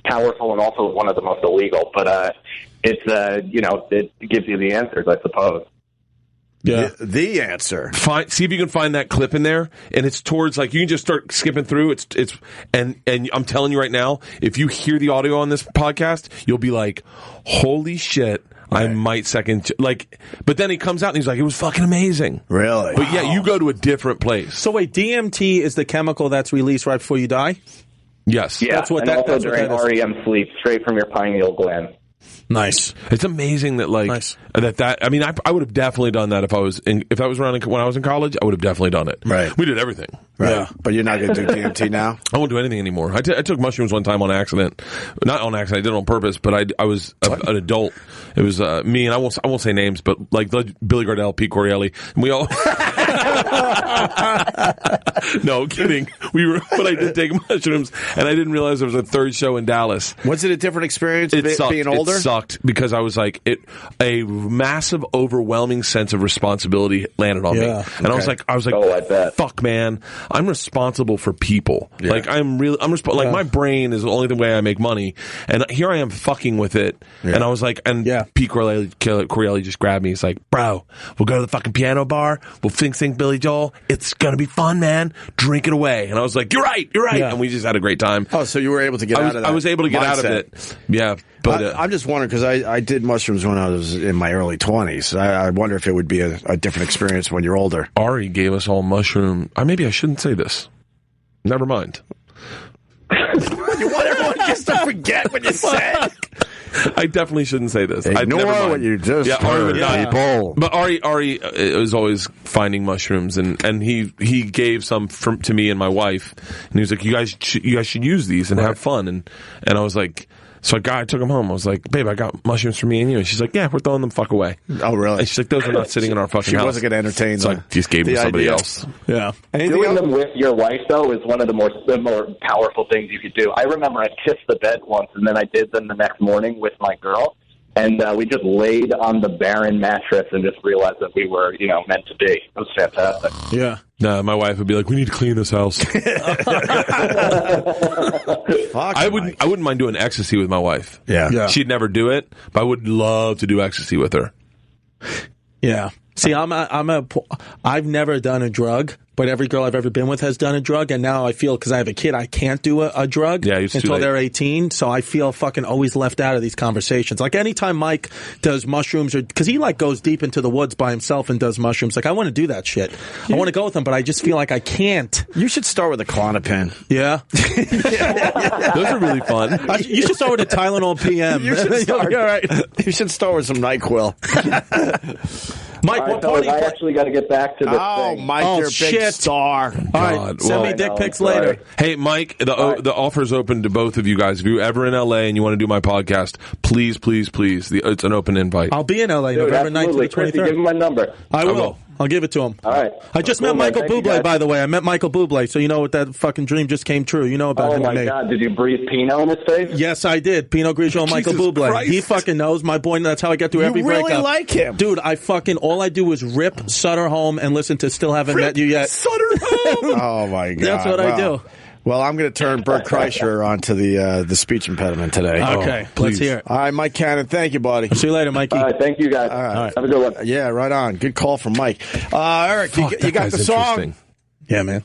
powerful and also one of the most illegal. But it gives you the answers, I suppose. Yeah, the answer. See if you can find that clip in there, and it's towards like you can just start skipping through. And I'm telling you right now, if you hear the audio on this podcast, you'll be like, "Holy shit!" Right. I might second but then he comes out and he's like, "It was fucking amazing." Really? But yeah, you go to a different place. So wait, DMT is the chemical that's released right before you die? Yes. Yeah, that's what and that, also that's during what that is. REM sleep, straight from your pineal gland. Nice. It's amazing that that I mean I would have definitely done that if I was around when I was in college. I would have definitely done it. Right. We did everything. Right. Yeah. But you're not going to do DMT now? I won't do anything anymore. I took mushrooms one time on accident. Not on accident. I did it on purpose. But I was an adult. It was me and I won't say names, but like Billy Gardell, Pete Corielli, and we all. No kidding. But I did take mushrooms, and I didn't realize there was a third show in Dallas. Was it a different experience being older? It sucked because I was like, a massive, overwhelming sense of responsibility landed on me, and I was like, oh, I bet. Fuck, man, I'm responsible for people. Yeah. Like my brain is the only way I make money, and here I am fucking with it, and I was like, Pete Corielli just grabbed me. He's like, bro, we'll go to the fucking piano bar, we'll sing Billy Joel. It's gonna be fun, man. Drink it away. And I was like, you're right. Yeah. And we just had a great time. Oh, so you were able to get out of that? I was able to get out of it. Yeah. But I'm just wondering because I did mushrooms when I was in my early 20s. I wonder if it would be a different experience when you're older. Ari gave us all mushroom. Maybe I shouldn't say this. Never mind. You want everyone just to forget what you said. I definitely shouldn't say this. Ignore what you just heard, people. But Ari is always finding mushrooms, and he gave some to me and my wife, and he was like, you guys should use these and have fun, and I was like. So I took them home. I was like, babe, I got mushrooms for me and you. And she's like, yeah, we're throwing them fuck away. Oh, really? And she's like, those are not sitting in our fucking house. She wasn't going to entertain so them. I just gave them to somebody else. Yeah. Doing them with your wife, though, is one of the more powerful things you could do. I remember I kissed the bed once, and then I did them the next morning with my girl. And we just laid on the barren mattress and just realized that we were, meant to be. It was fantastic. Yeah. No, my wife would be like, we need to clean this house. I wouldn't mind doing ecstasy with my wife. Yeah. She'd never do it, but I would love to do ecstasy with her. Yeah. See, I've never done a drug, but every girl I've ever been with has done a drug, and now I feel, because I have a kid, I can't do a drug until they're 18, so I feel fucking always left out of these conversations. Like, anytime Mike does mushrooms, because he, goes deep into the woods by himself and does mushrooms, I want to do that shit. I want to go with him, but I just feel like I can't. You should start with a Klonopin. Yeah. Those are really fun. You should start with a Tylenol PM. You should start, all right. You should start with some NyQuil. Mike, what part I actually got to get back to this thing. Oh, Mike, you're a big star. All right, send me dick pics later. Hey, Mike, the offer's open to both of you guys. If you're ever in L.A. and you want to do my podcast, please, please, please. It's an open invite. I'll be in L.A. November 9th to the 23rd. Give him my number. I will. I'll give it to him. All right. I just met Michael Buble, by the way. I met Michael Buble, so you know what, that fucking dream just came true. You know about him and me. Oh, my God. Did you breathe Pinot in his face? Yes, I did. Pinot Grigio and Michael Buble. Christ. He fucking knows. My boy, that's how I get through every breakup. You really like him. Dude, all I do is rip Sutter Home and listen to Still Haven't Met You Yet. Sutter Home? Oh, my God. That's what I do. Well, I'm going to turn Bert Kreischer onto the speech impediment today. Okay, let's hear it. All right, Mike Cannon, thank you, buddy. See you later, Mikey. All right, thank you, guys. All right. Have a good one. Yeah, right on. Good call from Mike. Eric, you got the song? Yeah, man.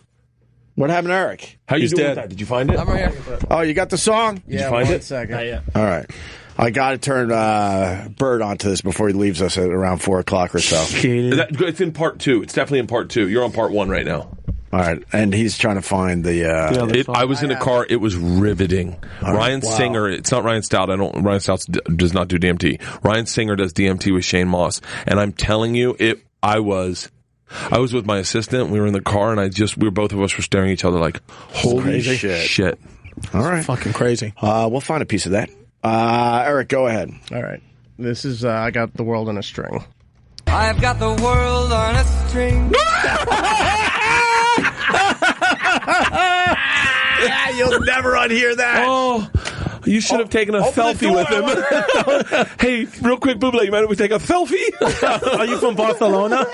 What happened to Eric? How you He's doing dead. with that? Did you find it? I'm right here. Oh, you got the song? Did you find it? Second. Not yet. All right. I got to turn Bert onto this before he leaves us at around 4 o'clock or so. It's in part 2. It's definitely in part 2. You're on part 1 right now. All right. And he's trying to find the... I was in a car. It was riveting. Ryan Singer. It's not Ryan Stout. Ryan Stout does not do DMT. Ryan Singer does DMT with Shane Moss. And I'm telling you, I was with my assistant. We were in the car, and both of us were staring at each other like, holy shit. All right. Fucking crazy. We'll find a piece of that. Eric, go ahead. All right. This is I got the world on a string. I've got the world on a string. You'll never unhear that. Oh, you should have taken a selfie with him. Hey, real quick, Buble, you mind if we take a selfie? Are you from Barcelona?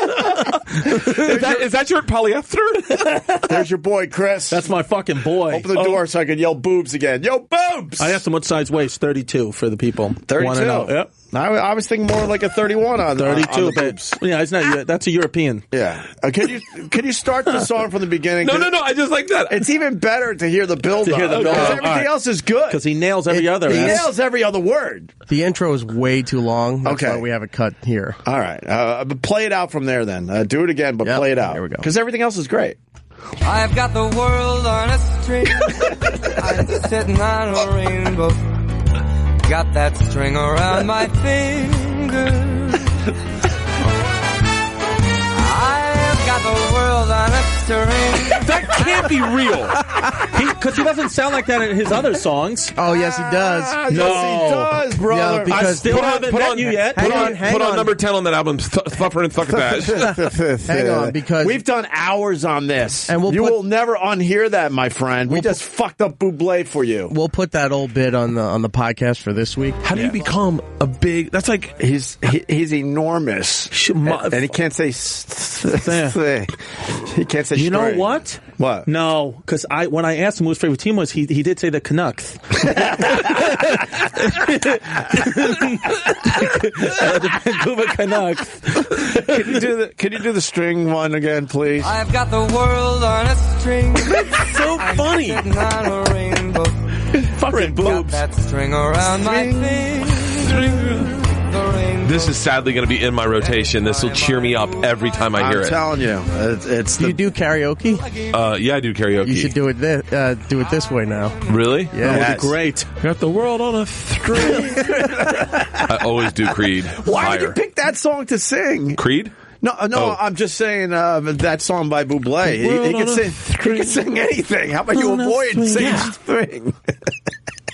Is that your polyester? There's your boy, Chris. That's my fucking boy. Open the door so I can yell boobs again. Yo, boobs! I asked him what size waist. 32 for the people. 32. Wanna know. Yep. I was thinking more like a 31 on 32, on the but boobs. yeah, it's not. That's a European. Yeah. Can you start the song from the beginning? No. I just like that. It's even better to hear the build up. hear the build-up. Everything All right. else is good. Because he nails every other. He nails every other word. The intro is way too long. That's Okay. why we have it cut here. All right. But play it out from there then. Do it again, but Yep. play it out. Here we go. Because everything else is great. I've got the world on a string. I'm sitting on a rainbow. Got that string around my finger. I've got the world on a string. That can't be real. Because he doesn't sound like that in his other songs. Oh, yes, he does. Yes, he does, brother. Yeah, because I still haven't met you yet. Hang on. Put on number 10 on that album, Thuffer and Thuckatash. Hang on, because we've done hours on this, And you will never unhear that, my friend. We just fucked up Buble for you. we'll put that old bit on the podcast for this week. How do you become a big... That's like... He's enormous, and he can't say. He can't say. You know straight. what? What? No, because when I asked him who his favorite team was, he did say the Canucks. Vancouver Canucks. Can you do the string one again, please? I've got the world on a string. So funny. I'm sitting on a rainbow. Fucking Got boobs. that string around my finger. This is sadly going to be in my rotation. This will cheer me up every time I hear I'm it. telling you, it's Do the you do karaoke? Yeah, I do karaoke. You should do it this way now. Really? Yeah. That would be great. Got the world on a string. I always do Creed. Why did you pick that song to sing? Creed? No, Oh. I'm just saying that song by Buble. He can sing anything. How about you avoid saying string?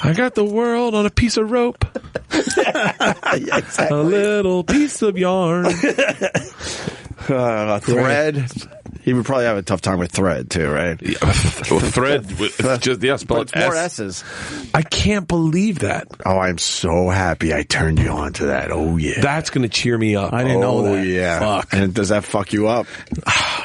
I got the world on a piece of rope. A little piece of yarn. Thread. He would probably have a tough time with thread too, right? Thread. Yes, But it's more S's. I can't believe that. Oh, I'm so happy I turned you on to that. Oh, yeah. That's going to cheer me up. I didn't know that. Oh, yeah. Fuck. And does that fuck you up?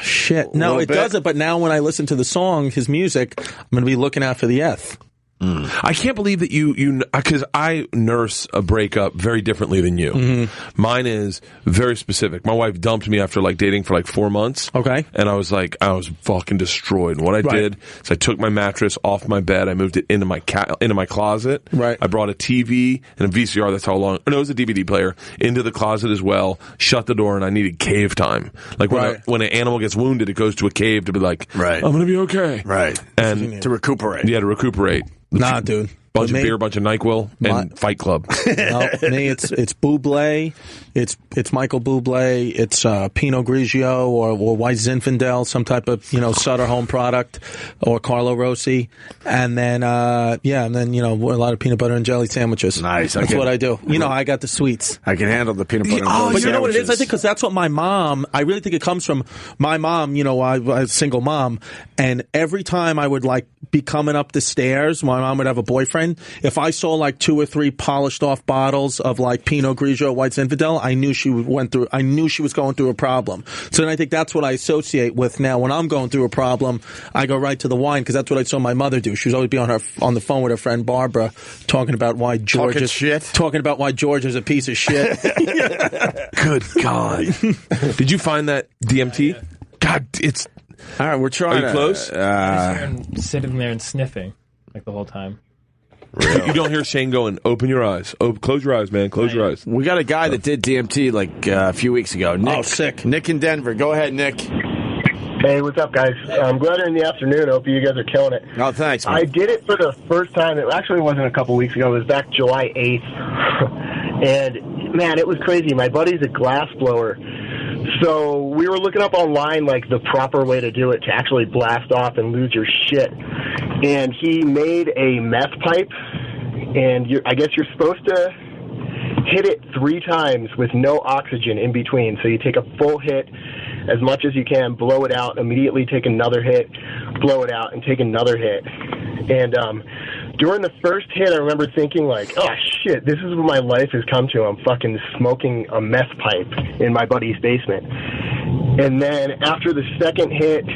Shit. No, Little it bit. doesn't. But now when I listen to the song, his music, I'm going to be looking out for the F. I can't believe that you because I nurse a breakup very differently than you. Mm-hmm. Mine is very specific. My wife dumped me after dating for 4 months. Okay. And I was fucking destroyed. And what I did is I took my mattress off my bed. I moved it into my closet. Right. I brought a TV and a VCR. That's how long. No, it was a DVD player into the closet as well. Shut the door, and I needed cave time. When an animal gets wounded, it goes to a cave to be like, Right. I'm gonna be okay. Right. And To recuperate. yeah, to recuperate. Nah, dude. Bunch With of me- beer, bunch of NyQuil, and Fight Club. No, me, it's Buble, it's Michael Buble, it's Pinot Grigio or White Zinfandel, some type of Sutter Home product, or Carlo Rossi, and then a lot of peanut butter and jelly sandwiches. Nice. That's what I do. I got the sweets. I can handle the peanut butter and Oh, jelly you know what it is? I sandwiches. think because that's what my mom. I really think it comes from my mom. I was a single mom, and every time I would be coming up the stairs, my mom would have a boyfriend. If I saw 2 or 3 polished off bottles of Pinot Grigio, White Zinfandel, I knew she was going through a problem. So then I think that's what I associate with now. When I'm going through a problem, I go right to the wine because that's what I saw my mother do. She was always be on the phone with her friend Barbara, talking about why George is a piece of shit. Good God. Did you find that DMT? God, All right, we're trying. Are you close? Sitting there and sniffing like the whole time. You don't hear Shane going, "Open your eyes, close your eyes, man, close your eyes." We got a guy that did DMT like a few weeks ago. Nick, sick. Nick in Denver. Go ahead, Nick. Hey, what's up, guys? I'm glad you're in the afternoon. Hope you guys are killing it. Oh, thanks, man. I did it for the first time. It actually wasn't a couple weeks ago. It was back July 8th. And, man, it was crazy. My buddy's a glass blower. So we were looking up online, like, the proper way to do it to actually blast off and lose your shit. And he made a meth pipe. And I guess you're supposed to hit it 3 times with no oxygen in between. So you take a full hit as much as you can, blow it out, immediately take another hit, blow it out, and take another hit. And during the first hit, I remember thinking, like, oh, shit, this is what my life has come to. I'm fucking smoking a meth pipe in my buddy's basement. And then after the second hit,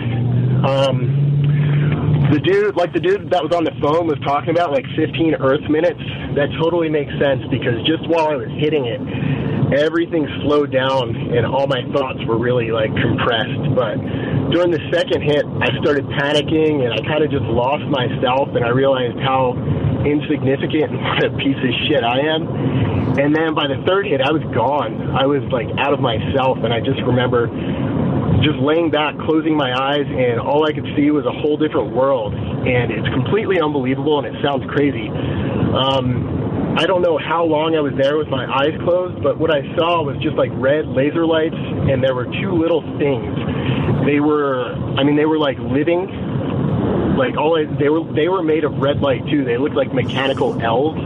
the dude that was on the phone was talking about, like, 15 Earth minutes. That totally makes sense, because just while I was hitting it, everything slowed down and all my thoughts were really, like, compressed. But during the second hit, I started panicking and I kind of just lost myself, and I realized how insignificant and what a piece of shit I am. And then by the third hit, I was gone. I was, like, out of myself, and I just remember just laying back, closing my eyes, and all I could see was a whole different world. And it's completely unbelievable, and it sounds crazy. I don't know how long I was there with my eyes closed, but what I saw was just like red laser lights, and there were 2 little things. They were like living, like they were made of red light too. They looked like mechanical elves,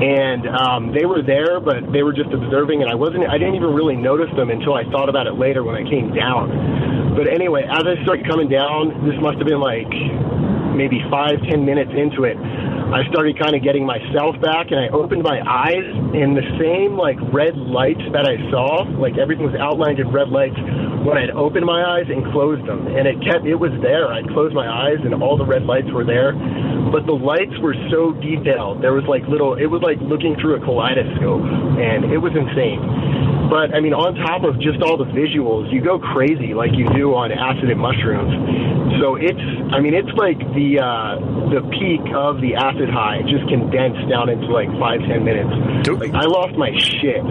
and they were there, but they were just observing, and I didn't even really notice them until I thought about it later when I came down. But anyway, as I started coming down, this must have been like maybe 5-10 minutes into it, I started kind of getting myself back, and I opened my eyes, and the same, like, red lights that I saw, like, everything was outlined in red lights when I'd opened my eyes and closed them. And it was there. I'd closed my eyes, and all the red lights were there. But the lights were so detailed. There was, like, it was like looking through a kaleidoscope, and it was insane. But, I mean, on top of just all the visuals, you go crazy like you do on acid and mushrooms. So it's like the peak of the acid high, just condensed down into like 5-10 minutes. Like, I lost my shit.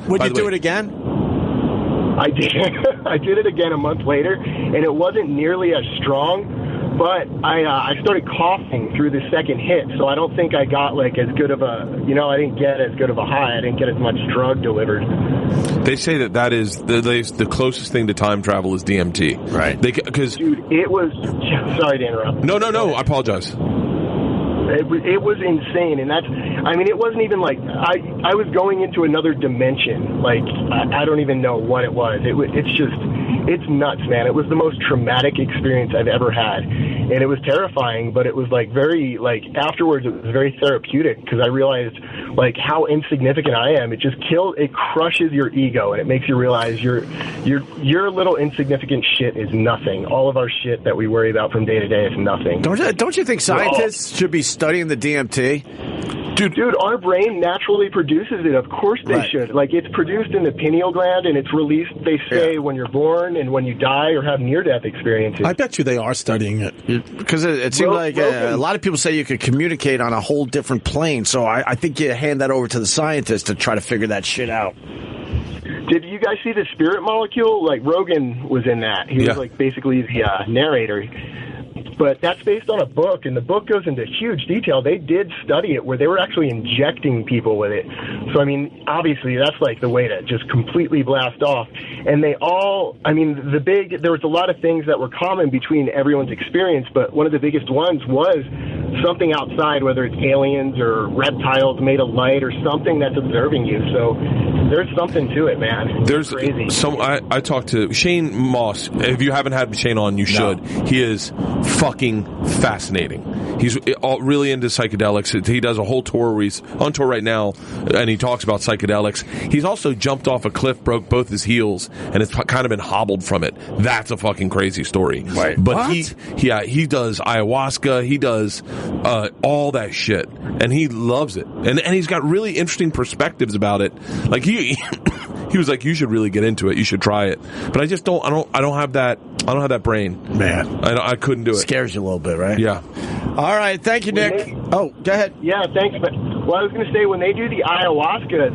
Would you do it again? I did. I did it again a month later, and it wasn't nearly as strong. But I started coughing through the second hit, so I don't think I got like as good of a, I didn't get as good of a high. I didn't get as much drug delivered. They say that is the closest thing to time travel is DMT. Right. Dude, it was, sorry to interrupt. No, I apologize. It was insane, and it wasn't even like, I was going into another dimension. Like, I don't even know what it was. It's nuts, man. It was the most traumatic experience I've ever had, and it was terrifying, but it was like very, like, afterwards it was very therapeutic, because I realized, like, how insignificant I am. It crushes your ego, and it makes you realize your little insignificant shit is nothing. All of our shit that we worry about from day to day is nothing. Don't you think scientists should be studying the DMT? Dude, our brain naturally produces it. Of course they should. Like, it's produced in the pineal gland, and it's released, they say, when you're born and when you die or have near-death experiences. I bet you they are studying it. Because it seems like a lot of people say you could communicate on a whole different plane, so I think you hand that over to the scientists to try to figure that shit out. Did you guys see the spirit molecule? Like, Rogan was in that. He was, like, basically the narrator. But that's based on a book, and the book goes into huge detail. They did study it where they were actually injecting people with it. So, I mean, obviously, that's like the way to just completely blast off. And they all, there was a lot of things that were common between everyone's experience, but one of the biggest ones was something outside, whether it's aliens or reptiles made of light or something that's observing you. So there's something to it, man. There's crazy. I talked to Shane Moss. If you haven't had Shane on, you should. He is fucking fascinating. He's really into psychedelics. He does a whole tour where he's on tour right now, and he talks about psychedelics. He's also jumped off a cliff, broke both his heels, and it's kind of been hobbled from it. That's a fucking crazy story. Right. But what? he does ayahuasca. He does all that shit, and he loves it. And he's got really interesting perspectives about it. Like he he was like, you should really get into it. You should try it. But I just don't. I don't have that. I don't have that brain. Man, I couldn't do it. Scares you a little bit, right? Yeah. All right. Thank you, Nick. Oh, go ahead. Yeah, thanks. But well, I was going to say, when they do the ayahuasca,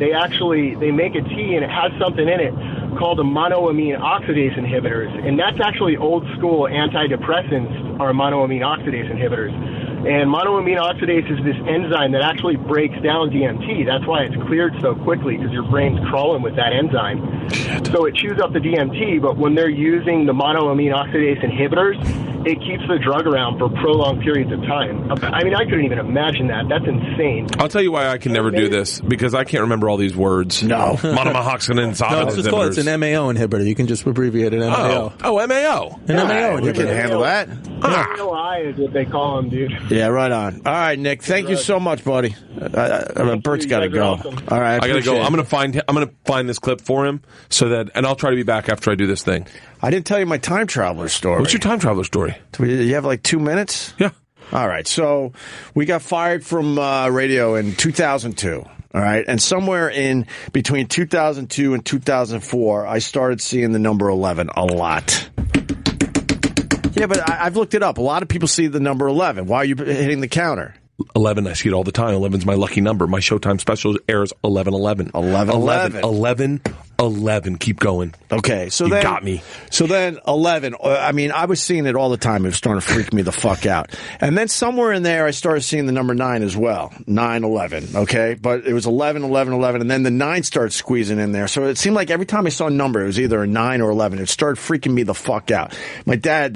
they make a tea and it has something in it called a monoamine oxidase inhibitors, and that's actually old school antidepressants are monoamine oxidase inhibitors. And monoamine oxidase is this enzyme that actually breaks down DMT. That's why it's cleared so quickly, because your brain's crawling with that enzyme. So it chews up the DMT, but when they're using the monoamine oxidase inhibitors, it keeps the drug around for prolonged periods of time. I mean, I couldn't even imagine that. That's insane. I'll tell you why I can never do this, because I can't remember all these words. No. Monoamine No, it's an MAO inhibitor. You can just abbreviate it MAO. Oh, MAO. An MAO We can inhibitor. handle that. MAOI is what they call them, dude. Yeah, right on. All right, Nick. Thank you so much, buddy. Bert's got to You guys are go. awesome. All right, I gotta go. appreciate it. I'm gonna find this clip for him and I'll try to be back after I do this thing. I didn't tell you my time traveler story. What's your time traveler story? You have like 2 minutes? Yeah. All right. So we got fired from radio in 2002. All right. And somewhere in between 2002 and 2004, I started seeing the number 11 a lot. Yeah, but I've looked it up. A lot of people see the number 11. Why are you hitting the counter? 11, I see it all the time. 11's my lucky number. My Showtime special airs 11/11. 11. Keep going. Okay, so You then got me. So then 11. I mean, I was seeing it all the time. It was starting to freak me the fuck out. And then somewhere in there, I started seeing the number 9 as well. 9/11. Okay, but it was 11, and then the 9 started squeezing in there. So it seemed like every time I saw a number, it was either a 9 or 11. It started freaking me the fuck out. My dad,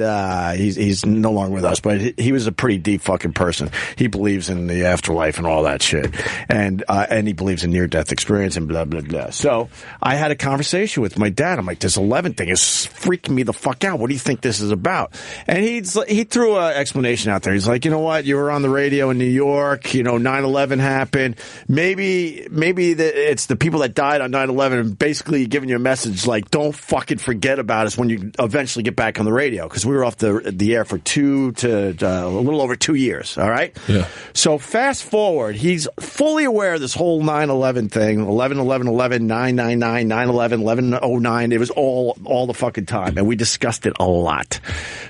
he's no longer with us, but he was a pretty deep fucking person. He believes in the afterlife and all that shit, and he believes in near-death experience and blah blah blah. So I had a conversation with my dad. I'm like, this 11 thing is freaking me the fuck out. What do you think this is about? And he threw an explanation out there. He's like, you know what? You were on the radio in New York. 9/11 happened. Maybe it's the people that died on 9/11 and basically giving you a message like, don't fucking forget about us when you eventually get back on the radio, because we were off the air for a little over 2 years. All right. Yeah. So fast forward, he's fully aware of this whole 9/11 thing. 11/11/11, 9/99, 9/11, 11/09. It was all the fucking time, and we discussed it a lot.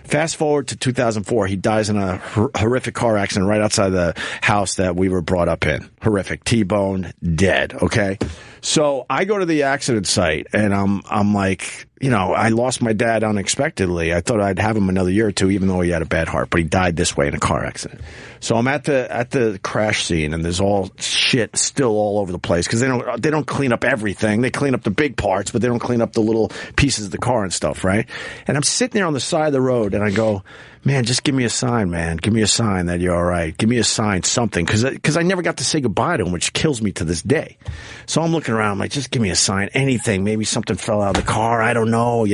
Fast forward to 2004, he dies in a horrific car accident right outside the house that we were brought up in. Horrific, T-bone, dead. Okay, so I go to the accident site, and I'm like, I lost my dad unexpectedly. I thought I'd have him another year or two, even though he had a bad heart, but he died this way in a car accident. So I'm at the crash scene, and there's all shit still all over the place, because they don't clean up everything. They clean up the big parts, but they don't clean up the little pieces of the car and stuff, right? And I'm sitting there on the side of the road, and I go, man, just give me a sign, man. Give me a sign that you're all right. Give me a sign, something, because I never got to say goodbye to him, which kills me to this day. So I'm looking around, I'm like, just give me a sign, anything. Maybe something fell out of the car. I don't know,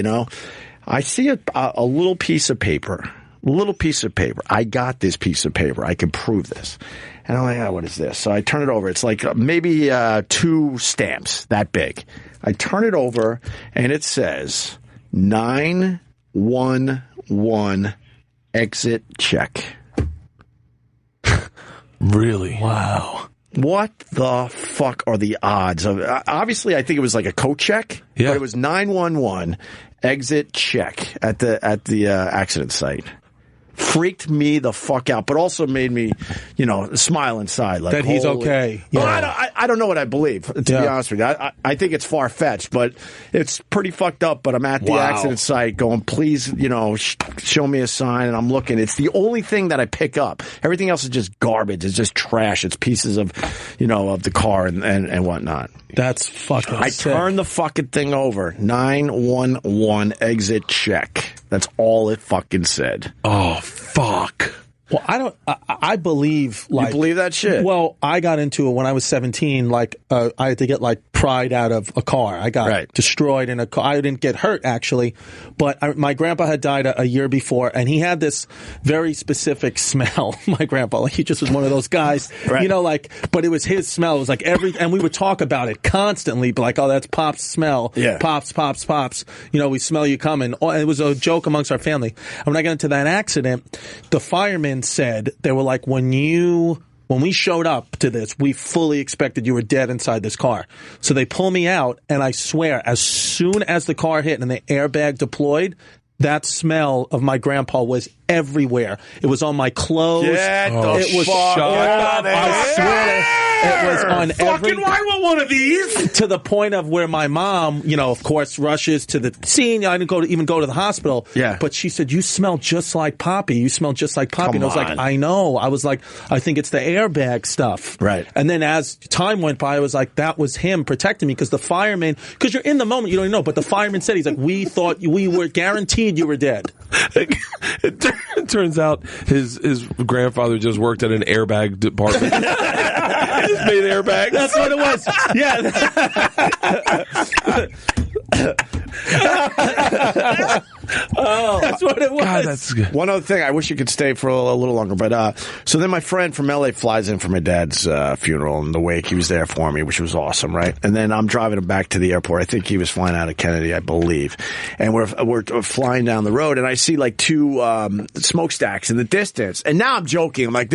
I see a little piece of paper. I got this piece of paper. I can prove this. And I'm like, what is this? So I turn it over. It's like maybe 2 stamps that big. I turn it over, and it says 911 exit check. Really? Wow. What the fuck are the odds of? Obviously, I think it was like a coat check. Yeah. But it was 911 exit check at the accident site. Freaked me the fuck out, but also made me, smile inside. Like, that he's okay. Yeah. Well, I don't know what I believe, to be honest with you. I think it's far-fetched, but it's pretty fucked up. But I'm at the accident site going, please, show me a sign. And I'm looking. It's the only thing that I pick up. Everything else is just garbage. It's just trash. It's pieces of, of the car and whatnot. That's fucking I sick. turned the fucking thing over. 911 exit check. That's all it fucking said. Oh, fuck. Well, I believe, like... You believe that shit? Well, I got into it when I was 17, I had to get, pried out of a car. I got destroyed in a car. I didn't get hurt, actually, but my grandpa had died a year before, and he had this very specific smell, my grandpa. He just was one of those guys, but it was his smell. It was and we would talk about it constantly, oh, that's Pop's smell. Yeah. Pops. We smell you coming. It was a joke amongst our family. And when I got into that accident, the firemen said, they were like, when you when we showed up to this, we fully expected you were dead inside this car. So they pull me out, and I swear, as soon as the car hit and the airbag deployed, that smell of my grandpa was everywhere. It was on my clothes. Get the it was fuck out of here. I swear it was on every. I want one of these. To the point of where my mom, of course, rushes to the scene. I didn't even go to the hospital. Yeah. But she said, "You smell just like Poppy. You smell just like Poppy." And I was like, on. "I know." I was like, "I think it's the airbag stuff." Right. And then as time went by, I was like, "That was him protecting me," because the fireman. Because you're in the moment, you don't even know. But the fireman said, "He's like, we thought we were guaranteed you were dead." It turns out his grandfather just worked at an airbag department. He just made airbags. That's what it was. Yeah. That's what it was. God, that's good. One other thing, I wish you could stay for a little longer, but so then my friend from LA flies in for my dad's funeral in the wake. He was there for me, which was awesome, right? And then I'm driving him back to the airport. I think he was flying out of Kennedy, I believe. And we're flying down the road, and I see like two smokestacks in the distance. And now I'm joking. I'm like,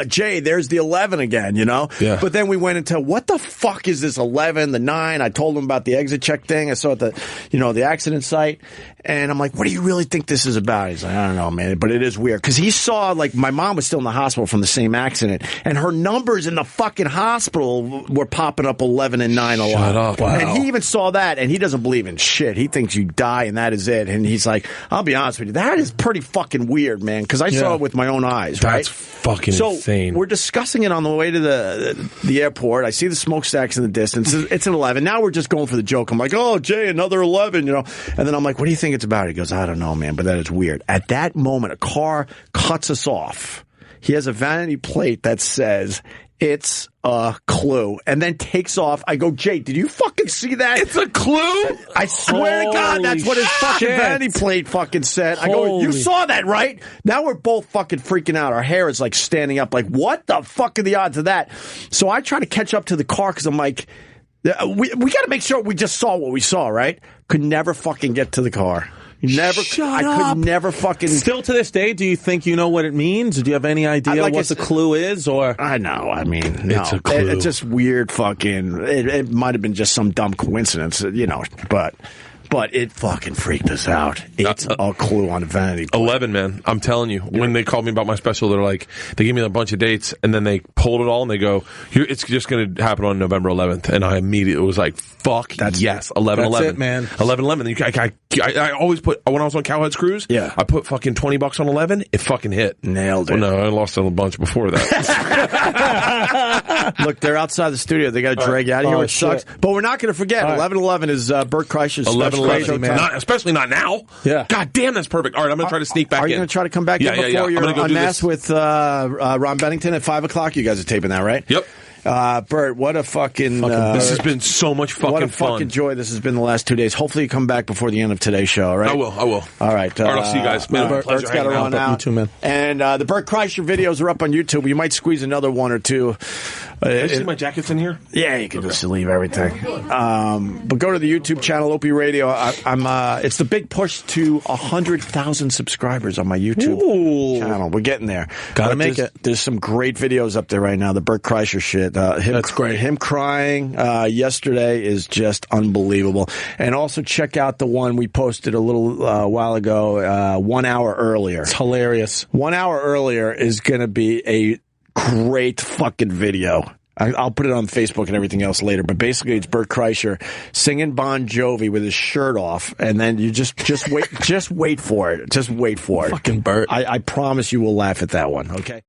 Jay, there's the 11 again, Yeah. But then we went into, what the fuck is this 11, the 9? I told him about the exit check thing. I saw at the accident site. And I'm like, what do you really think this is about? He's like, I don't know, man, but it is weird. Because he saw, like, my mom was still in the hospital from the same accident, and her numbers in the fucking hospital were popping up 11 and 9 a lot. Shut up. Wow. And he even saw that, and he doesn't believe in shit. He thinks you die, and that is it. And he's like, I'll be honest with you, that is pretty fucking weird, man, because I saw it with my own eyes, right? That's fucking insane. So we're discussing it on the way to the airport. I see the smokestacks in the distance. It's an 11. Now we're just going for the joke. I'm like, oh, Jay, another 11, And then I'm like, what do you think it's about? He goes, I don't know, man, but that is weird. At that moment, a car cuts us off. He has a vanity plate that says, it's a clue, and then takes off. I go, Jay, did you fucking see that? It's a clue? I swear to God, that's what his fucking vanity plate fucking said. I go, you saw that, right? Now we're both fucking freaking out. Our hair is like standing up, like, what the fuck are the odds of that? So I try to catch up to the car because I'm like, we got to make sure we just saw what we saw, right? Could never fucking get to the car. I could never fucking. Still to this day, do you think you know what it means? Do you have any idea what the clue is? Or I know. I mean, no. It's a clue. It's just weird. Fucking. It might have been just some dumb coincidence, But it fucking freaked us out. It's a clue on vanity plate. 11, man. I'm telling you. When they called me about my special, they gave me a bunch of dates, and then they pulled it all, and they go, it's just going to happen on November 11th. And I immediately was like, fuck, yes, 11, That's 11. it, man. 11, 11. I always put, when I was on Cowhead's Cruise, I put fucking $20 on 11. It fucking hit. Nailed it. Well, no, I lost a bunch before that. Look, they're outside the studio. They got to drag you out of here, which sucks. But we're not going to forget, 11/11 is Bert Kreischer's 11, special man. Especially not now. Yeah. God damn, that's perfect. All right, I'm going to try to sneak back in. Are you going to try to come back in before you're unmasked with Ron Bennington at 5 o'clock? You guys are taping that, right? Yep. Bert, what a fucking this has been so much fucking fun. What a fucking joy this has been the last 2 days. Hopefully you come back before the end of today's show, all right? I will. All right. All right, I'll see you guys. Man, Bert's got to run out. You too, man. And the Bert Kreischer videos are up on YouTube. You might squeeze another one or two. Can I see my jackets in here? Yeah, you can just leave everything. But go to the YouTube channel, Opie Radio. It's the big push to 100,000 subscribers on my YouTube channel. We're getting there. Gotta make it. There's some great videos up there right now. The Bert Kreischer shit. That's great. Him crying yesterday is just unbelievable. And also check out the one we posted a little while ago, 1 hour earlier. It's hilarious. 1 hour earlier is going to be a great fucking video. I'll put it on Facebook and everything else later, but basically it's Bert Kreischer singing Bon Jovi with his shirt off, and then you just wait for it. Just wait for it. Fucking Bert. I promise you will laugh at that one, okay?